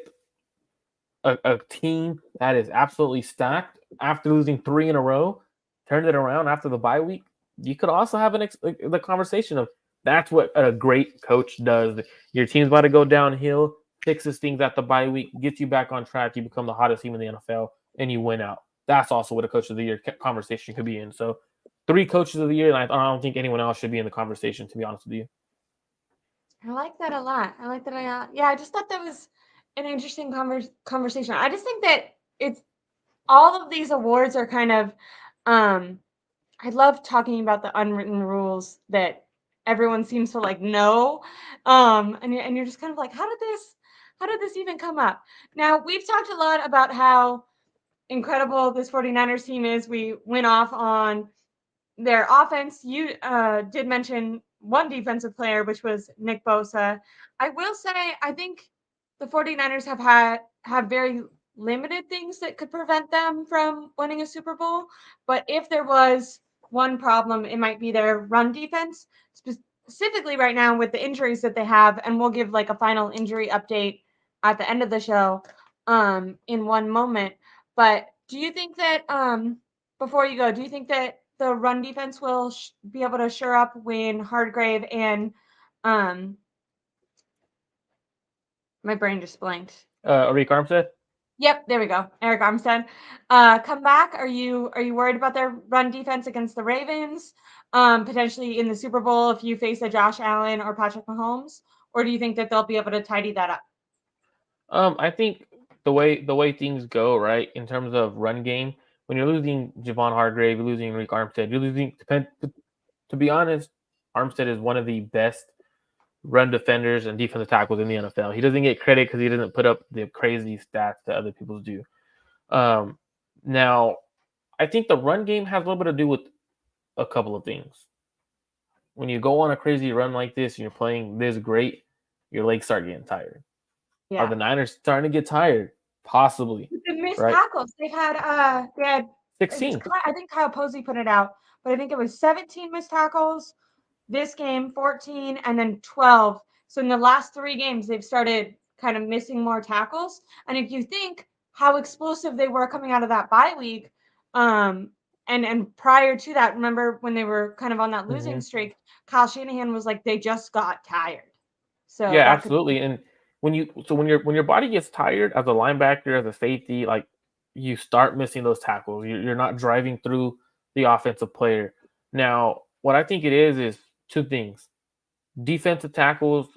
a team that is absolutely stacked after losing 3 in a row, turned it around after the bye week, you could also have the conversation of that's what a great coach does. Your team's about to go downhill, fixes things at the bye week, gets you back on track, you become the hottest team in the NFL, and you win out. That's also what a coach of the year conversation could be in. So 3 coaches of the year, and I don't think anyone else should be in the conversation, to be honest with you. I like that a lot. I like that a lot. Yeah, I just thought that was an interesting conversation. I just think that it's all of these awards are kind of I love talking about the unwritten rules that everyone seems to like know. And you're just kind of like, how did this even come up? Now, we've talked a lot about how incredible this 49ers team is. We went off on their offense. You did mention one defensive player, which was Nick Bosa. I will say, I think the 49ers have very limited things that could prevent them from winning a Super Bowl. But if there was one problem, it might be their run defense, specifically right now with the injuries that they have. And we'll give like a final injury update at the end of the show in one moment. But do you think that before you go, do you think that the run defense will be able to shore up when Hargrave and my brain just blanked. Arik Armstead? Yep, there we go. Eric Armstead. Come back. Are you worried about their run defense against the Ravens? Potentially in the Super Bowl if you face a Josh Allen or Patrick Mahomes? Or do you think that they'll be able to tidy that up? I think the way things go, right, in terms of run game, when you're losing Javon Hargrave, you're losing Arik Armstead, you're losing. To be honest, Armstead is one of the best run defenders and defensive tackles in the NFL. He doesn't get credit because he doesn't put up the crazy stats that other people do. Now, I think the run game has a little bit to do with a couple of things. When you go on a crazy run like this and you're playing this great, your legs start getting tired. Yeah. Are the Niners starting to get tired? Possibly. The missed tackles. They had 16. I think Kyle Posey put it out, but I think it was 17 missed tackles. This game, 14, and then 12. So in the last 3 games, they've started kind of missing more tackles. And if you think how explosive they were coming out of that bye week, and prior to that, remember when they were kind of on that losing streak, Kyle Shanahan was like, they just got tired. So yeah, absolutely. And when your body gets tired as a linebacker, as a safety, like you start missing those tackles. You're not driving through the offensive player. Now, what I think it is 2 things. Defensive tackles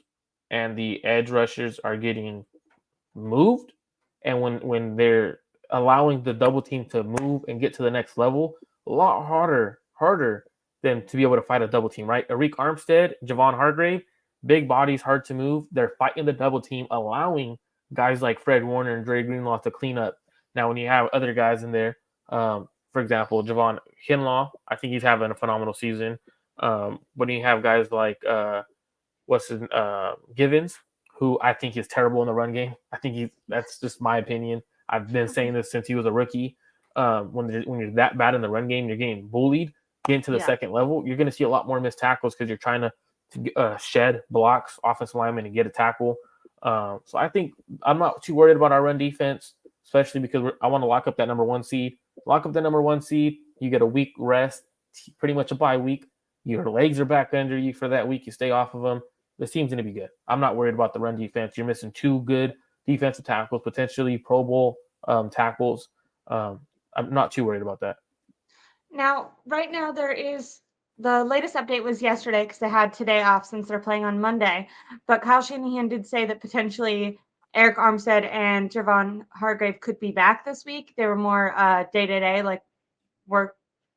and the edge rushers are getting moved. And when they're allowing the double team to move and get to the next level, a lot harder than to be able to fight a double team, right? Arik Armstead, Javon Hargrave, big bodies, hard to move. They're fighting the double team, allowing guys like Fred Warner and Dre Greenlaw to clean up. Now, when you have other guys in there, for example, Javon Kinlaw, I think he's having a phenomenal season. When you have guys like Givens, who I think is terrible in the run game. I think that's just my opinion. I've been saying this since he was a rookie. When you're that bad in the run game, you're getting bullied. Getting to the second level, you're going to see a lot more missed tackles because you're trying to shed blocks, offensive linemen, and get a tackle. So I think I'm not too worried about our run defense, especially because I want to lock up that number 1 seed. Lock up the number 1 seed. You get a week rest, pretty much a bye week. Your legs are back under you for that week. You stay off of them. This team's going to be good. I'm not worried about the run defense. You're missing 2 good defensive tackles, potentially Pro Bowl tackles. I'm not too worried about that. Now, right now, there is the latest update was yesterday because they had today off since they're playing on Monday. But Kyle Shanahan did say that potentially Eric Armstead and Javon Hargrave could be back this week. They were more day-to-day, like we're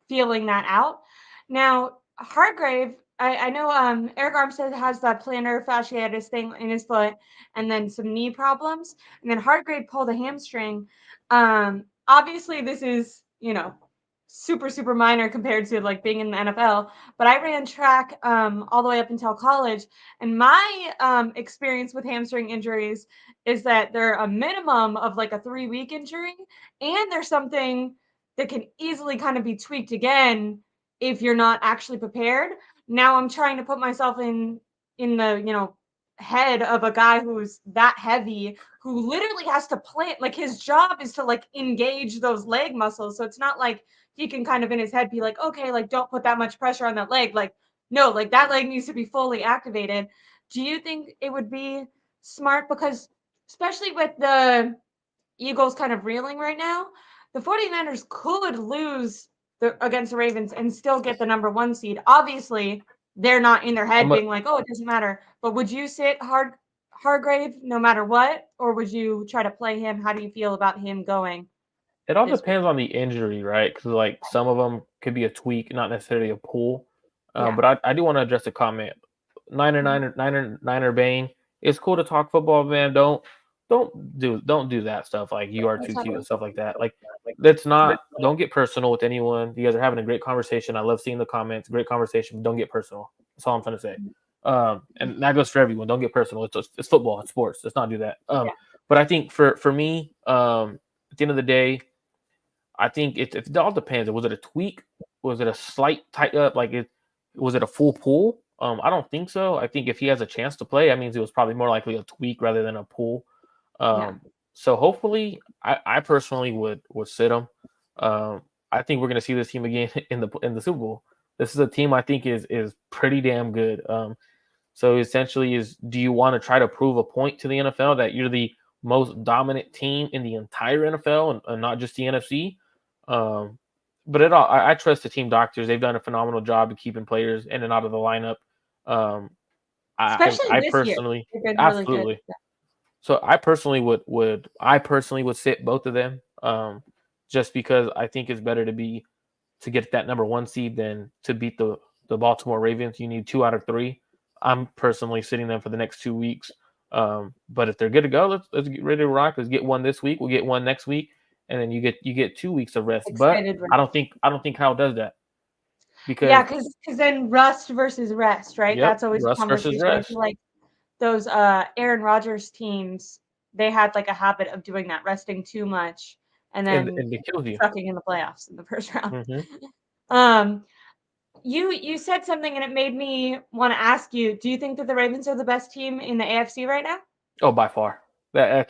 feeling that out. Now, Hargrave, I know Eric Armstead has that plantar fasciitis thing in his foot and then some knee problems. And then Hargrave pulled a hamstring. Obviously, this is, super minor compared to like being in the NFL, but I ran track all the way up until college, and my experience with hamstring injuries is that they're a minimum of like a 3-week injury, and there's something that can easily kind of be tweaked again if you're not actually prepared. Now I'm trying to put myself in the head of a guy who's that heavy, who literally has to plant, like his job is to like engage those leg muscles. So it's not like he can kind of in his head be like, okay, like don't put that much pressure on that leg. Like, no, like that leg needs to be fully activated. Do you think it would be smart? Because especially with the Eagles kind of reeling right now, the 49ers could lose against the Ravens and still get the number 1 seed. Obviously, they're not in their head I'm a, being like, "Oh, it doesn't matter." But would you sit Hargrave no matter what, or would you try to play him? How do you feel about him going it all this week? depends on the injury, right? Because like some of them could be a tweak, not necessarily a pull. Yeah. But I do want to address a comment. Niner Bane. It's cool to talk football, man. Don't do that stuff like you are That's too not cute cool. and stuff like that. Like that's not. Don't get personal with anyone. You guys are having a great conversation. I love seeing the comments. Great conversation. But don't get personal. That's all I'm trying to say. And that goes for everyone. Don't get personal. It's football. It's sports. Let's not do that. Yeah. But I think for me, at the end of the day, I think it all depends. Was it a tweak? Was it a slight tight up? Was it a full pull? I don't think so. I think if he has a chance to play, that means it was probably more likely a tweak rather than a pull. Yeah. So hopefully, I personally would sit him. I think we're going to see this team again in the Super Bowl. This is a team I think is pretty damn good. So essentially, do you want to try to prove a point to the NFL that you're the most dominant team in the entire NFL and not just the NFC? Um, but I trust the team doctors. They've done a phenomenal job of keeping players in and out of the lineup. Um, Especially I this year. personally, They've been really good. absolutely. So I personally would sit both of them, just because I think it's better to get that number 1 seed than to beat the Baltimore Ravens. You need 2 out of 3. I'm personally sitting them for the next 2 weeks. But if they're good to go, let's get ready to rock. Let's get one this week. We'll get one next week, and then you get 2 weeks of rest. But Extended I don't think Kyle does that Yeah, because because then rust versus rest, right? yep, That's always a rust versus conversation. I feel rest, like those Aaron Rodgers teams, they had like a habit of doing that, resting too much and then and it kills you. sucking in the playoffs in the first round. Hmm. Um, you said something and it made me want to ask you, do you think that the Ravens are the best team in the AFC right now? Oh, by far. That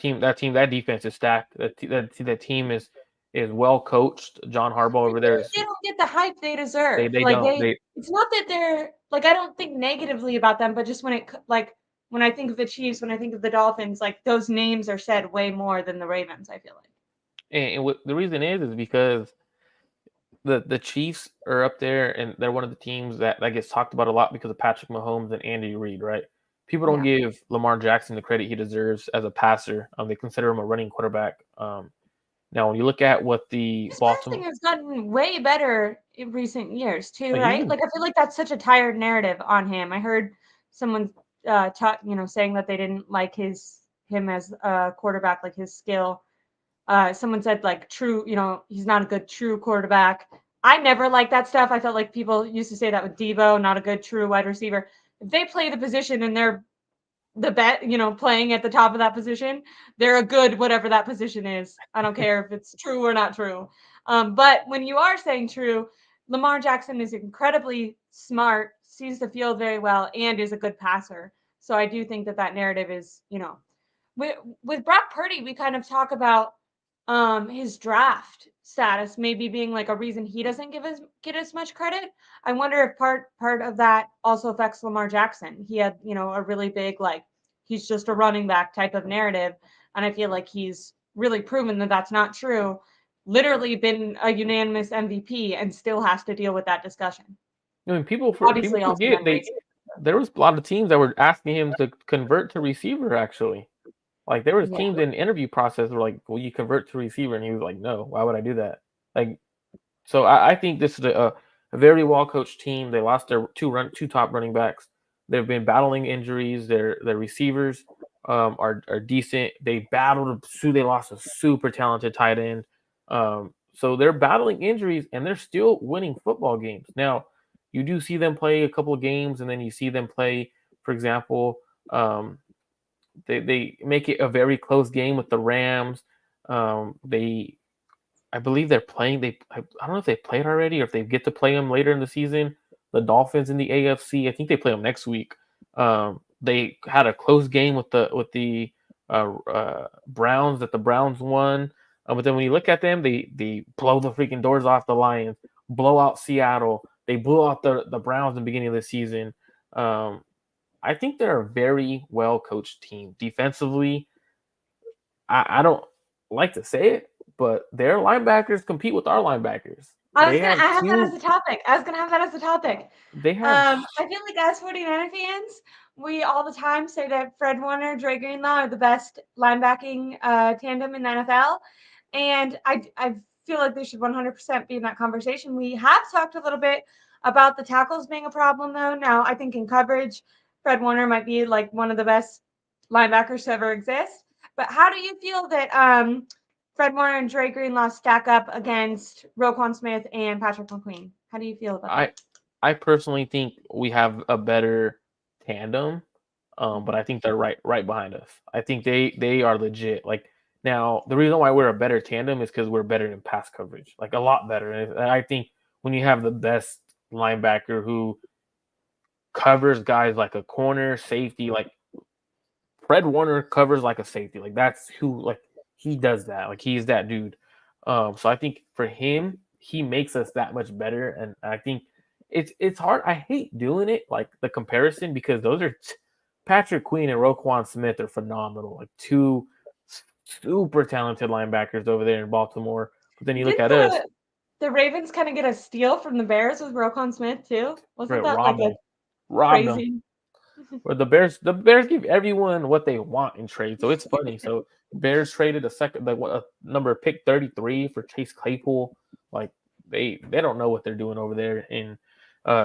defense is stacked. That team is well coached. John Harbaugh I over feel there like is they don't get the hype they deserve. they Like don't they it's not that they're like I don't think negatively about them, but just like when I think of the Chiefs, when I think of the Dolphins, like those names are said way more than the Ravens. I feel like. and what the reason is because the Chiefs are up there and they're one of the teams that gets talked about a lot because of Patrick Mahomes and Andy Reid, right? People don't Yeah. give Lamar Jackson the credit he deserves as a passer. They consider him a running quarterback. Now, when you look at what the His passing Baltimore, has gotten way better in recent years too, he's right? been Like I feel like that's such a tired narrative on him. I heard someone saying that they didn't like him as a quarterback, like his skill. Someone said like true, he's not a good true quarterback. I never liked that stuff. I felt like people used to say that with Debo, not a good true wide receiver. If they play the position and they're playing at the top of that position, they're a good whatever that position is. I don't care if it's true or not true. But when you are saying true, Lamar Jackson is incredibly smart, sees the field very well, and is a good passer. So I do think that that narrative is, with Brock Purdy, we kind of talk about his draft status maybe being like a reason he doesn't get as much credit. I wonder if part of that also affects Lamar Jackson. He had, a really big like he's just a running back type of narrative, and I feel like he's really proven that that's not true. Literally been a unanimous MVP and still has to deal with that discussion. I mean, people Obviously also forget been great. there was a lot of teams that were asking him to convert to receiver actually. Like there was Yeah. teams in the interview process were like, "Will you convert to receiver?" And he was like, "No, why would I do that?" Like, so I think this is a very well coached team. They lost their two top running backs. They've been battling injuries. Their receivers are decent. They battled. They lost a super talented tight end. So they're battling injuries and they're still winning football games. Now, you do see them play a couple of games, and then you see them play, for example. They make it a very close game with the Rams. They I believe they're playing. I don't know if they played already or if they get to play them later in the season. The Dolphins in the AFC. I think they play them next week. They had a close game with the Browns that the Browns won. But then when you look at them, they blow the freaking doors off the Lions, blow out Seattle. They blew out the Browns in the beginning of the season. Um, I think they're a very well coached team. Defensively, I don't like to say it, but their linebackers compete with our linebackers. They have I have that as two. a topic. I was gonna have that as a topic. They have I feel like as 49er fans, we all the time say that Fred Warner, Dre Greenlaw are the best linebacking tandem in the NFL. And I feel like they should 100% be in that conversation. We have talked a little bit about the tackles being a problem, though. Now, I think in coverage, Fred Warner might be like one of the best linebackers to ever exist. But how do you feel that Fred Warner and Dre Greenlaw stack up against Roquan Smith and Patrick McQueen? How do you feel about I that? I personally think we have a better tandem, but I think they're right behind us. I think they are legit. Like now, the reason why we're a better tandem is because we're better in pass coverage, like a lot better. And I think when you have the best linebacker who covers guys like a corner safety, like Fred Warner covers like a safety, like that's who like he does that. Like he's that dude. So I think for him, he makes us that much better, and I think it's hard. I hate doing it, like the comparison, because those are Patrick Queen and Roquan Smith are phenomenal, like two super talented linebackers over there in Baltimore. But then you look Didn't at us, the Ravens kind of get a steal from the Bears with Roquan Smith too? Wasn't Brett that like robbed a them, robbed them. crazy? Or the Bears give everyone what they want in trade, so it's funny. So Bears traded a second, like what a number pick 33 for Chase Claypool. Like they don't know what they're doing over there in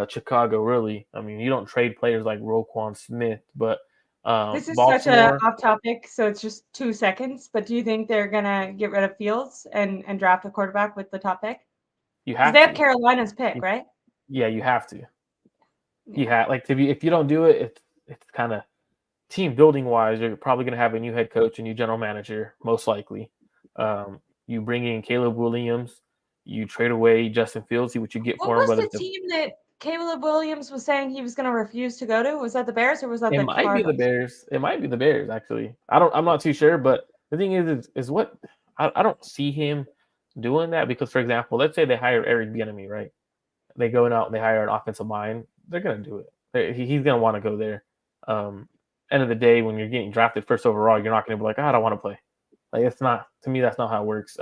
Chicago. Really, I mean, you don't trade players like Roquan Smith, but This is such a Baltimore, off topic, so it's just 2 seconds. But do you think they're gonna get rid of Fields and draft a quarterback with the top pick? you Because they have have to. Carolina's pick, right? Yeah, you have to. You Yeah. have like to be if you don't do it, it's kind of team building wise. You're probably going to have a new head coach, a new general manager, most likely. You bring in Caleb Williams, you trade away Justin Fields, see what you get What for him. was Whether the it's team that Caleb Williams was saying he was gonna refuse to go to? Was that the Bears or was that it the might be the Cardinals? Bears. It might be the Bears actually. I'm not too sure, but the thing is what I don't see him doing that because, for example, let's say they hire Eric Bieniemy, right? They go out and they hire an offensive line. They're gonna do it. He's gonna want to go there. Um, End of the day, when you're getting drafted first overall, you're not gonna be like, I don't want to play. Like it's not to me. That's not how it works.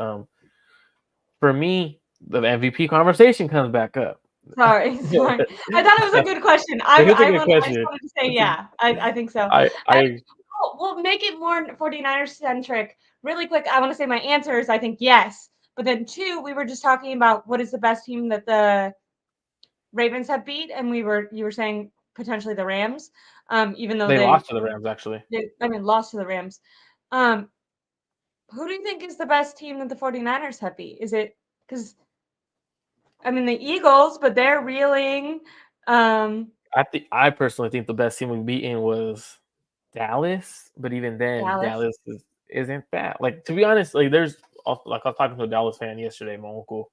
For me, the MVP conversation comes back up. Sorry, sorry. I thought it was a good question. It's a good I just question. wanted to say, It's a, yeah, I think so. And I we'll make it more 49ers centric. Really quick, I want to say my answer is I think yes. But then two, we were just talking about what is the best team that the Ravens have beat, and you were saying potentially the Rams, even though they lost to the Rams actually. I mean lost to the Rams. Um, who do you think is the best team that the 49ers have beat? Is it because I mean the Eagles, but they're reeling. Um, I personally think the best team we beaten was Dallas, but even then, Dallas. Dallas isn't bad. Like to be honest, like like I was talking to a Dallas fan yesterday, my uncle,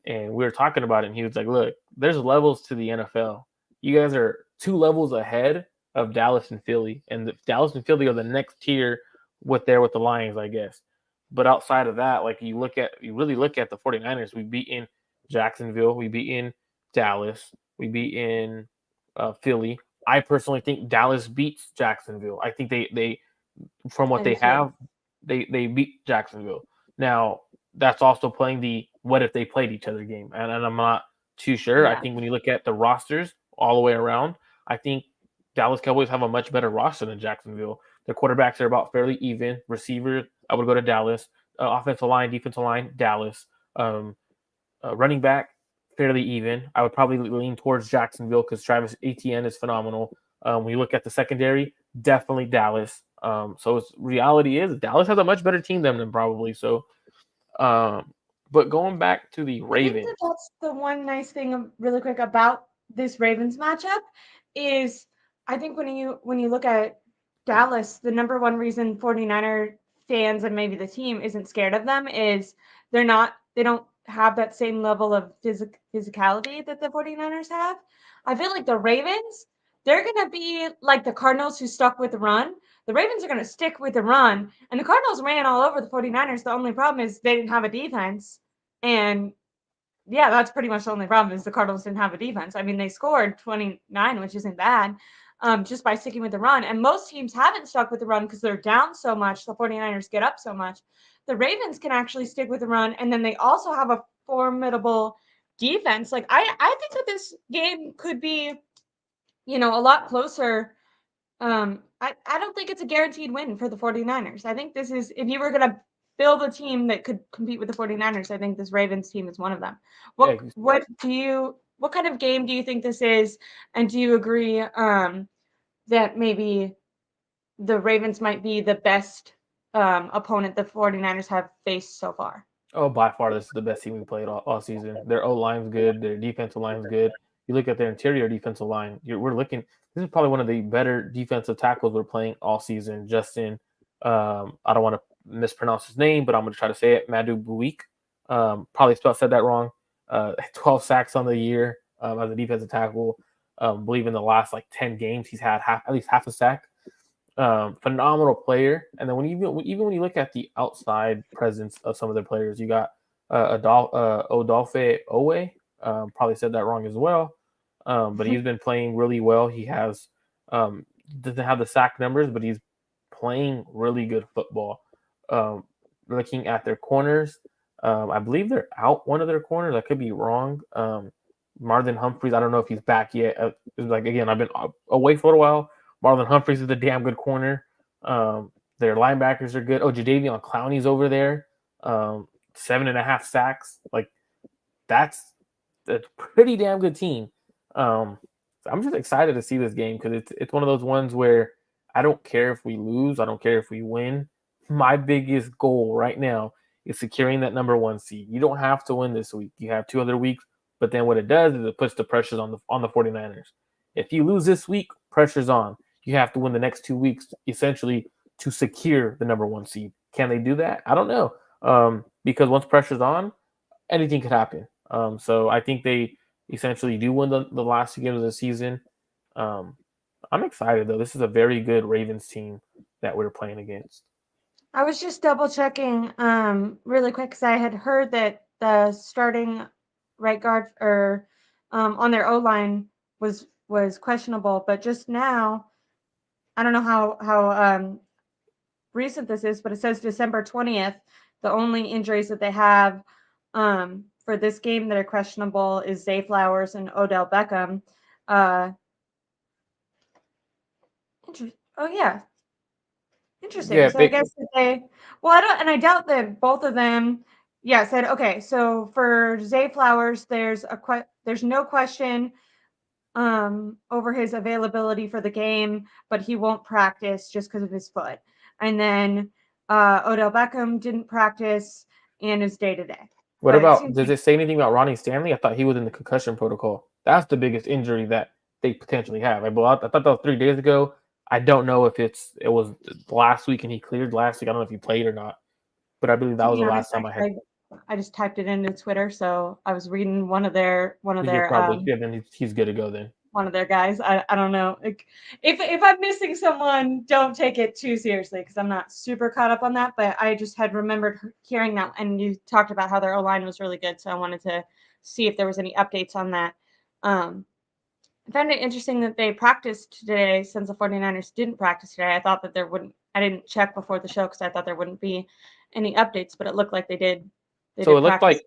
and we were talking about it, and he was like, "Look, there's levels to the NFL. You guys are 2 levels ahead of Dallas and Philly, and Dallas and Philly are the next tier with the Lions, I guess. But outside of that, like you really look at the 49ers, we beat in Jacksonville, we beat in Dallas, we beat in Philly. I personally think Dallas beats Jacksonville. I think they from what I do they too. have, they beat Jacksonville. Now that's also playing the what if they played each other game, and I'm not too sure. I Yeah. think when you look at the rosters all the way around, I think Dallas Cowboys have a much better roster than Jacksonville. Their quarterbacks are about fairly even. Receiver, I would go to Dallas. Offensive line, defensive line, Dallas. Um, Running back, fairly even. I would probably lean towards Jacksonville because Travis Etienne is phenomenal. When you look at the secondary, definitely Dallas. So reality is Dallas has a much better team than them probably. So, but going back to the I think that Ravens, that's the one nice thing really quick about this Ravens matchup is I think when you look at Dallas, the number one reason 49er fans and maybe the team isn't scared of them is they don't have that same level of physicality that the 49ers have. I feel like the Ravens, they're going to be like the Cardinals who stuck with the run. The Ravens are going to stick with the run, and the Cardinals ran all over the 49ers. The only problem is they didn't have a defense. And yeah, that's pretty much the only problem is the Cardinals didn't have a defense. I mean, they scored 29, which isn't bad, just by sticking with the run. And most teams haven't stuck with the run because they're down so much. The 49ers get up so much. The Ravens can actually stick with the run, and then they also have a formidable defense. Like, I think that this game could be, a lot closer. I don't think it's a guaranteed win for the 49ers. I think this is, if you were going to build a team that could compete with the 49ers, I think this Ravens team is one of them. Yeah, What kind of game do you think this is? And do you agree that maybe the Ravens might be the best opponent the 49ers have faced so far? oh, by far, this is the best team we played all season. Their O line's good. Their defensive line's good. You look at their interior defensive line. We're looking. This is probably one of the better defensive tackles we're playing all season. Justin, I don't want to mispronounce his name, but I'm going to try to say it. Madu Buik. Probably said that wrong. 12 sacks on the year as a defensive tackle. Believe in the last like 10 games, he's had at least half a sack. Phenomenal player. And then even when you look at the outside presence of some of their players, you got Odolphe Owe. Probably said that wrong as well. But he's been playing really well. He has doesn't have the sack numbers, but he's playing really good football. Looking at their corners, I believe they're out one of their corners. I could be wrong. Marlon Humphreys, I don't know if he's back yet. Like again, I've been away for a while. Marlon Humphreys is a damn good corner. Their linebackers are good. Oh, Jadeveon Clowney's over there. 7.5 sacks. Like that's a pretty damn good team. I'm just excited to see this game because it's one of those ones where I don't care if we lose. I don't care if we win. My biggest goal right now is securing that number 1 seed. You don't have to win this week. You have 2 other weeks. But then what it does is it puts the pressures on the 49ers. If you lose this week, pressure's on. You have to win the next 2 weeks essentially to secure the number 1 seed. Can they do that? I don't know. Because once pressure's on, anything could happen. So I think they essentially do win the last 2 games of the season. I'm excited though. This is a very good Ravens team that we're playing against. I was just double checking really quick because I had heard that the starting right guard or on their O line was questionable, but just now, I don't know how recent this is, but it says December 20th. The only injuries that they have for this game that are questionable is Zay Flowers and Odell Beckham. Oh yeah, interesting. Yeah, So I guess that I doubt that both of them. Yeah, said okay. So for Zay Flowers, there's no question over his availability for the game, but he won't practice just because of his foot. And then Odell Beckham didn't practice and is day to day. What about, does it say anything about Ronnie Stanley? I thought he was in the concussion protocol. That's the biggest injury that they potentially have. I thought that was 3 days ago. I don't know if it was last week and he cleared last week. I don't know if he played or not, but I believe that was the last time I had. I just typed it into Twitter, so I was reading one of their then he's good to go then. One of their guys. I don't know. If I'm missing someone, don't take it too seriously because I'm not super caught up on that. But I just had remembered hearing that, and you talked about how their O-line was really good, so I wanted to see if there was any updates on that. I found it interesting that they practiced today since the 49ers didn't practice today. I thought that there wouldn't. I didn't check before the show because I thought there wouldn't be any updates, but it looked like they did. So it looked like.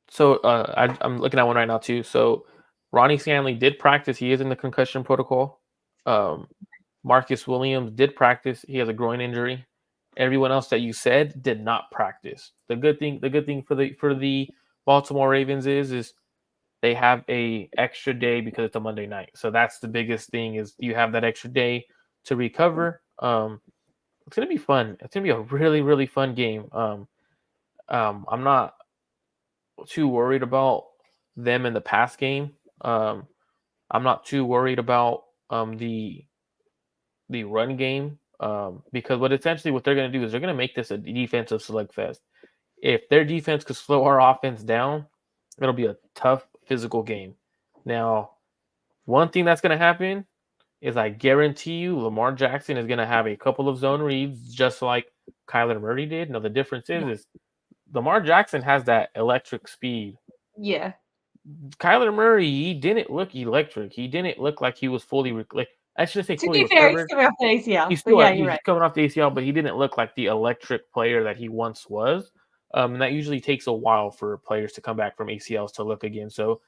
So I'm looking at one right now too. So Ronnie Stanley did practice. He is in the concussion protocol. Marcus Williams did practice. He has a groin injury. Everyone else that you said did not practice. The good thing for the Baltimore Ravens is they have a extra day because it's a Monday night. So that's the biggest thing is you have that extra day to recover. It's gonna be fun. It's gonna be a really, really fun game. I'm not too worried about them in the pass game. I'm not too worried about the run game because what they're going to do is they're going to make this a defensive slugfest. If their defense could slow our offense down, it'll be a tough physical game. Now, one thing that's going to happen is I guarantee you Lamar Jackson is going to have a couple of zone reads just like Kyler Murray did. Now the difference Yeah. is Lamar Jackson has that electric speed. Yeah. Kyler Murray, he didn't look electric. He didn't look like he was fully I shouldn't say To fully be fair, he's recovered. coming off the ACL, He's but still yeah, you're he's right. coming off the ACL, but he didn't look like the electric player that he once was. And that usually takes a while for players to come back from ACLs to look again. So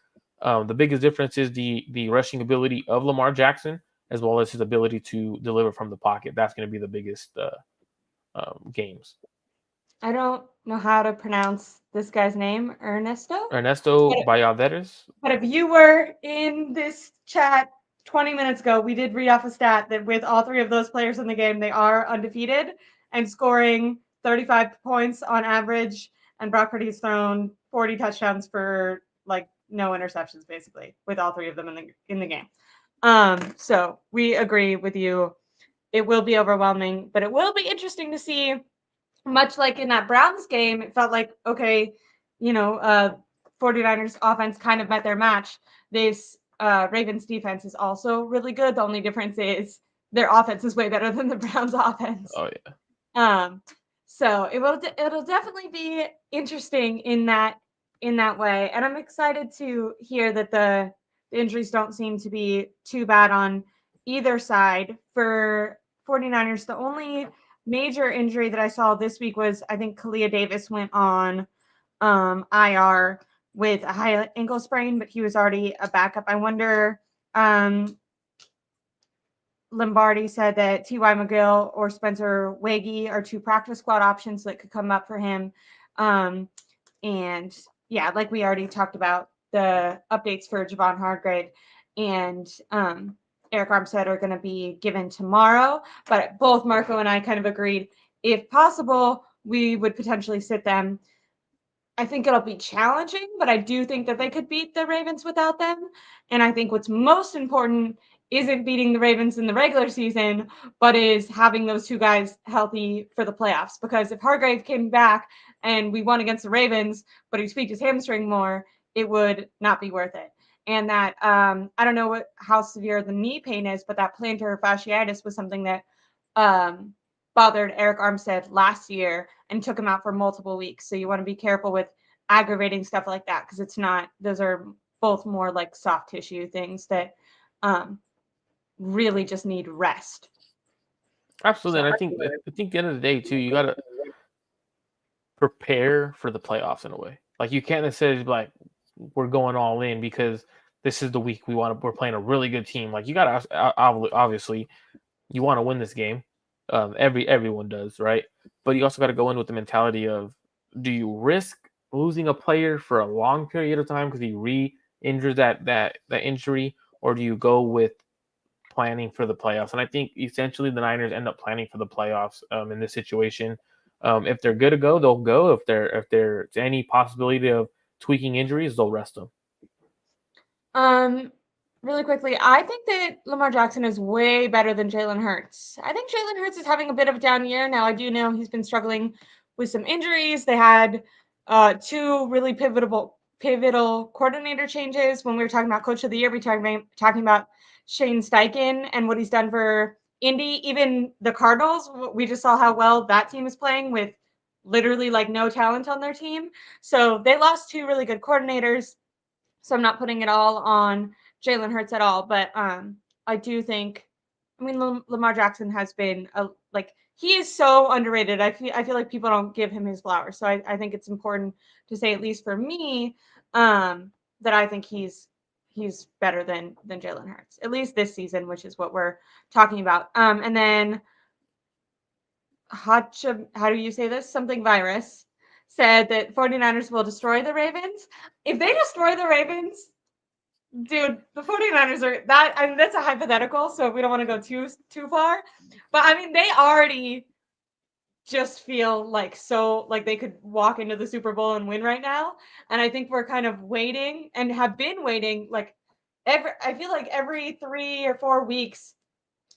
the biggest difference is the rushing ability of Lamar Jackson, as well as his ability to deliver from the pocket. That's going to be the biggest games. I don't know how to pronounce this guy's name, Ernesto. Ernesto But Valladares. But if you were in this chat 20 minutes ago, we did read off a stat that with all three of those players in the game, they are undefeated and scoring 35 points on average. And Brock Purdy has thrown 40 touchdowns for like no interceptions, basically, with all three of them in the game. So we agree with you. It will be overwhelming, but it will be interesting to see. Much like in that Browns game, it felt like okay, 49ers offense kind of met their match. This Ravens defense is also really good. The only difference is their offense is way better than the Browns offense. Oh yeah. So it'll definitely be interesting in that way, and I'm excited to hear that the injuries don't seem to be too bad on either side for 49ers. The only major injury that I saw this week was I think Kalia Davis went on IR with a high ankle sprain, but he was already a backup. I wonder. Lombardi said that T.Y. McGill or Spencer Waggy are two practice squad options that could come up for him. And yeah, like we already talked about, the updates for Javon Hargrave and Eric Armstead are going to be given tomorrow. But both Marco and I kind of agreed, if possible, we would potentially sit them. I think it'll be challenging, but I do think that they could beat the Ravens without them. And I think what's most important isn't beating the Ravens in the regular season, but is having those two guys healthy for the playoffs. Because if Hargrave came back and we won against the Ravens, but he tweaked his hamstring more, it would not be worth it. And that I don't know how severe the knee pain is, but that plantar fasciitis was something that bothered Eric Armstead last year and took him out for multiple weeks. So you want to be careful with aggravating stuff like that because it's not, those are both more like soft tissue things that really just need rest. Absolutely. And I think at the end of the day too, you gotta prepare for the playoffs in a way. Like you can't necessarily be like, we're going all in because this is the week we're playing a really good team. Like you gotta obviously you want to win this game. Everyone does, right? But you also got to go in with the mentality of, do you risk losing a player for a long period of time because he re-injured that injury, or do you go with planning for the playoffs? And I think essentially the Niners end up planning for the playoffs in this situation. If they're good to go, they'll go. If there's any possibility of tweaking injuries, they'll rest them. Really quickly, I think that Lamar Jackson is way better than Jalen Hurts. I think Jalen Hurts is having a bit of a down year. Now, I do know he's been struggling with some injuries. They had two really pivotal coordinator changes. When we were talking about Coach of the Year, we were talking about Shane Steichen and what he's done for Indy. Even the Cardinals, we just saw how well that team is playing with literally like no talent on their team. So they lost two really good coordinators. So I'm not putting it all on Jalen Hurts at all, but I do think, I mean, Lamar Jackson has been he is so underrated. I feel like people don't give him his flowers. So I think it's important to say, at least for me, that I think he's better than Jalen Hurts, at least this season, which is what we're talking about. And then how do you say this? Something virus said that 49ers will destroy the Ravens. If they destroy the Ravens, dude, the 49ers are that. I mean, that's a hypothetical, so we don't want to go too far. But I mean, they already just feel like they could walk into the Super Bowl and win right now. And I think we're kind of waiting and have been waiting I feel like every 3 or 4 weeks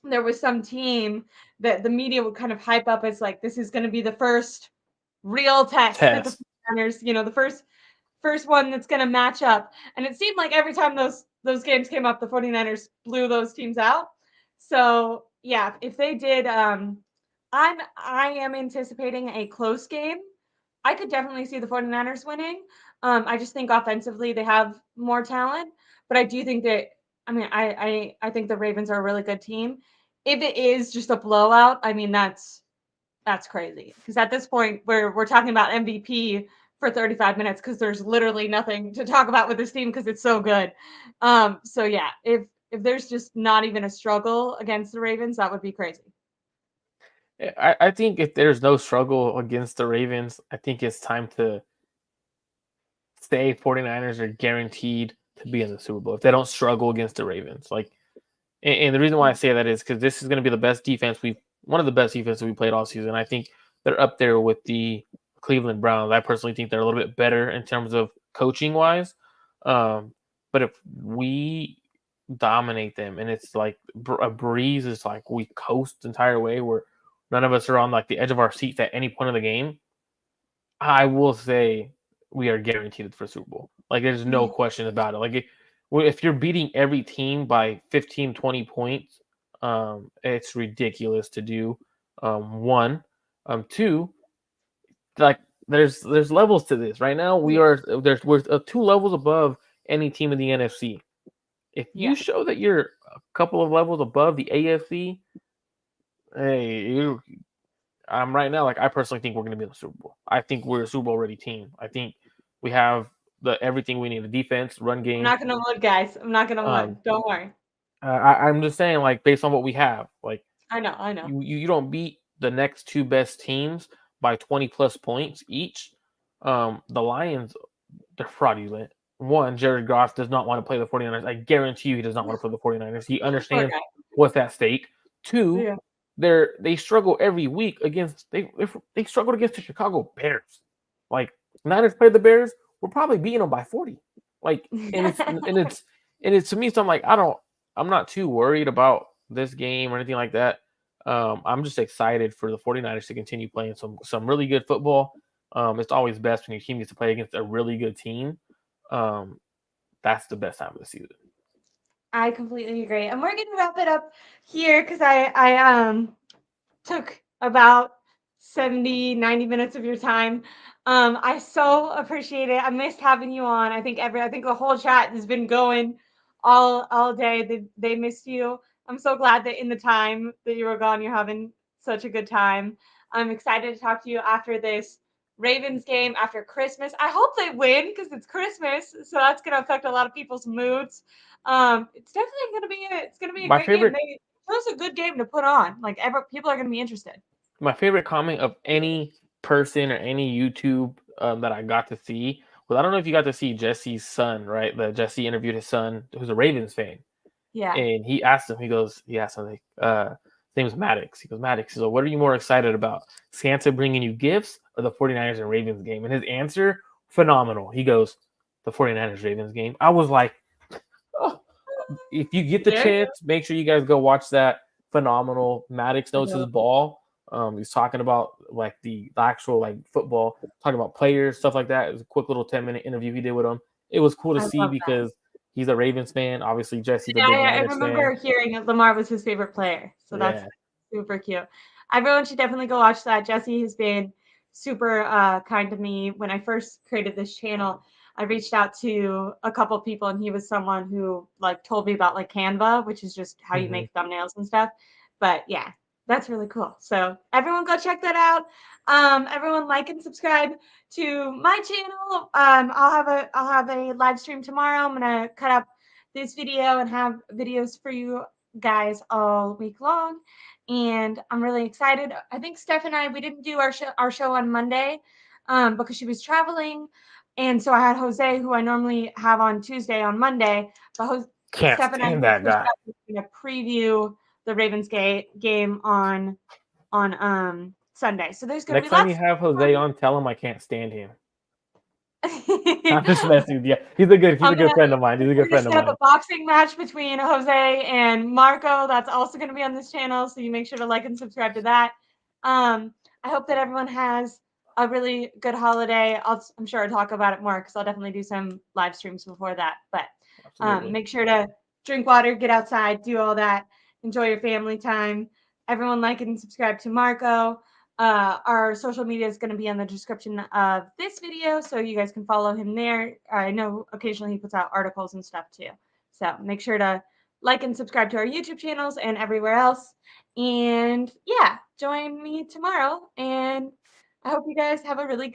there was some team that the media would kind of hype up as like, this is going to be the first real test that the 49ers, the first one that's going to match up. And it seemed like every time those games came up, the 49ers blew those teams out. So yeah, if they did, I am anticipating a close game. I could definitely see the 49ers winning. I just think offensively they have more talent, but I do think that I mean I think the Ravens are a really good team. If it is just a blowout, I mean that's crazy. Because at this point we're talking about MVP for 35 minutes because there's literally nothing to talk about with this team because it's so good. So yeah, if there's just not even a struggle against the Ravens, that would be crazy. I think if there's no struggle against the Ravens, I think it's time to say 49ers are guaranteed to be in the Super Bowl if they don't struggle against the Ravens. Like, and the reason why I say that is because this is going to be the best defense one of the best defenses we played all season. I think they're up there with the Cleveland Browns. I personally think they're a little bit better in terms of coaching wise. But if we dominate them and it's like a breeze, is like we coast the entire way where none of us are on like the edge of our seats at any point of the game, I will say we are guaranteed for Super Bowl. Like there's no Yeah. question about it. Like if you're beating every team by 15, 20 points, it's ridiculous to do. One, two, like there's levels to this. Right now we're 2 levels above any team in the NFC. If you Yeah. show that you're a couple of levels above the AFC, hey, I'm right now, like I personally think we're going to be in the Super Bowl. I think we're a Super Bowl ready team. I think we have the everything we need: the defense, run I'm game. not gonna look, guys. I'm not gonna Um, look. Don't worry. I'm just saying, like based on what we have, like I know. I know. you don't beat the next two best teams by 20 plus points each. The Lions, they're fraudulent. One, Jared Goff does not want to play the 49ers. I guarantee you he does not want to play the 49ers. He Poor understands guy. what's at stake. Two, Yeah. they struggle every week against they struggled against the Chicago Bears. Like Niners played the Bears, we're probably beating them by 40. Like and it's to me, so I'm like, I'm not too worried about this game or anything like that. I'm just excited for the 49ers to continue playing some really good football. It's always best when your team gets to play against a really good team. Um, that's the best time of the season. I completely agree. And we're gonna wrap it up here because I took about 70, 90 minutes of your time. I so appreciate it. I missed having you on. I think the whole chat has been going all day. They missed you. I'm so glad that in the time that you were gone, you're having such a good time. I'm excited to talk to you after this Ravens game after Christmas. I hope they win because it's Christmas, so that's gonna affect a lot of people's moods. It's definitely gonna be a My great game. favorite It was a good game to put on. Like people are gonna be interested. my favorite comment of any person or any YouTube that I got to see was, I don't know if you got to see Jesse's son, right? That Jesse interviewed his son, who's a Ravens fan, Yeah. and he asked him, like, his name was Maddox. He goes, Maddox, so what are you more excited about? Santa bringing you gifts or the 49ers and Ravens game? And his answer, phenomenal. He goes, the 49ers Ravens game. I was like, oh, if you get the There you chance, make sure you guys go watch that. Phenomenal. Maddox knows his go. ball. He's talking about like the actual like football, talking about players, stuff like that. It was a quick little 10-minute interview he did with him. It was cool to I see love that. because he's a Ravens fan. Obviously, Jesse's a Yeah, big I Niners fan. remember hearing that Lamar was his favorite player. So that's Yeah. super cute. Everyone should definitely go watch that. Jesse has been super kind to me. When I first created this channel, I reached out to a couple people and he was someone who like told me about like Canva, which is just how you Mm-hmm. make thumbnails and stuff. But yeah, that's really cool. So everyone go check that out. Everyone like and subscribe to my channel. I'll have a live stream tomorrow. I'm gonna cut up this video and have videos for you guys all week long. And I'm really excited. I think Steph and I we didn't do our show on Monday because she was traveling, and so I had Jose, who I normally have on Tuesday on Monday. But Can't Steph and I stand had that switched guy. up. We're gonna preview the Ravens game on Sunday. So there's gonna be Next time you lots have of Jose on, tell him I can't stand him. I'm just fun. messing with you. He's a I'm good gonna friend of mine. He's a We're good gonna friend of set up mine. a boxing match between Jose and Marco. That's also gonna be on this channel, so you make sure to like and subscribe to that. I hope that everyone has a really good holiday. I'm sure I'll talk about it more because I'll definitely do some live streams before that. But Absolutely. make sure to drink water, get outside, do all that, enjoy your family time. Everyone like and subscribe to Marco. Our social media is going to be in the description of this video, so you guys can follow him there. I know occasionally he puts out articles and stuff too. So make sure to like and subscribe to our YouTube channels and everywhere else. And yeah, join me tomorrow. And I hope you guys have a really good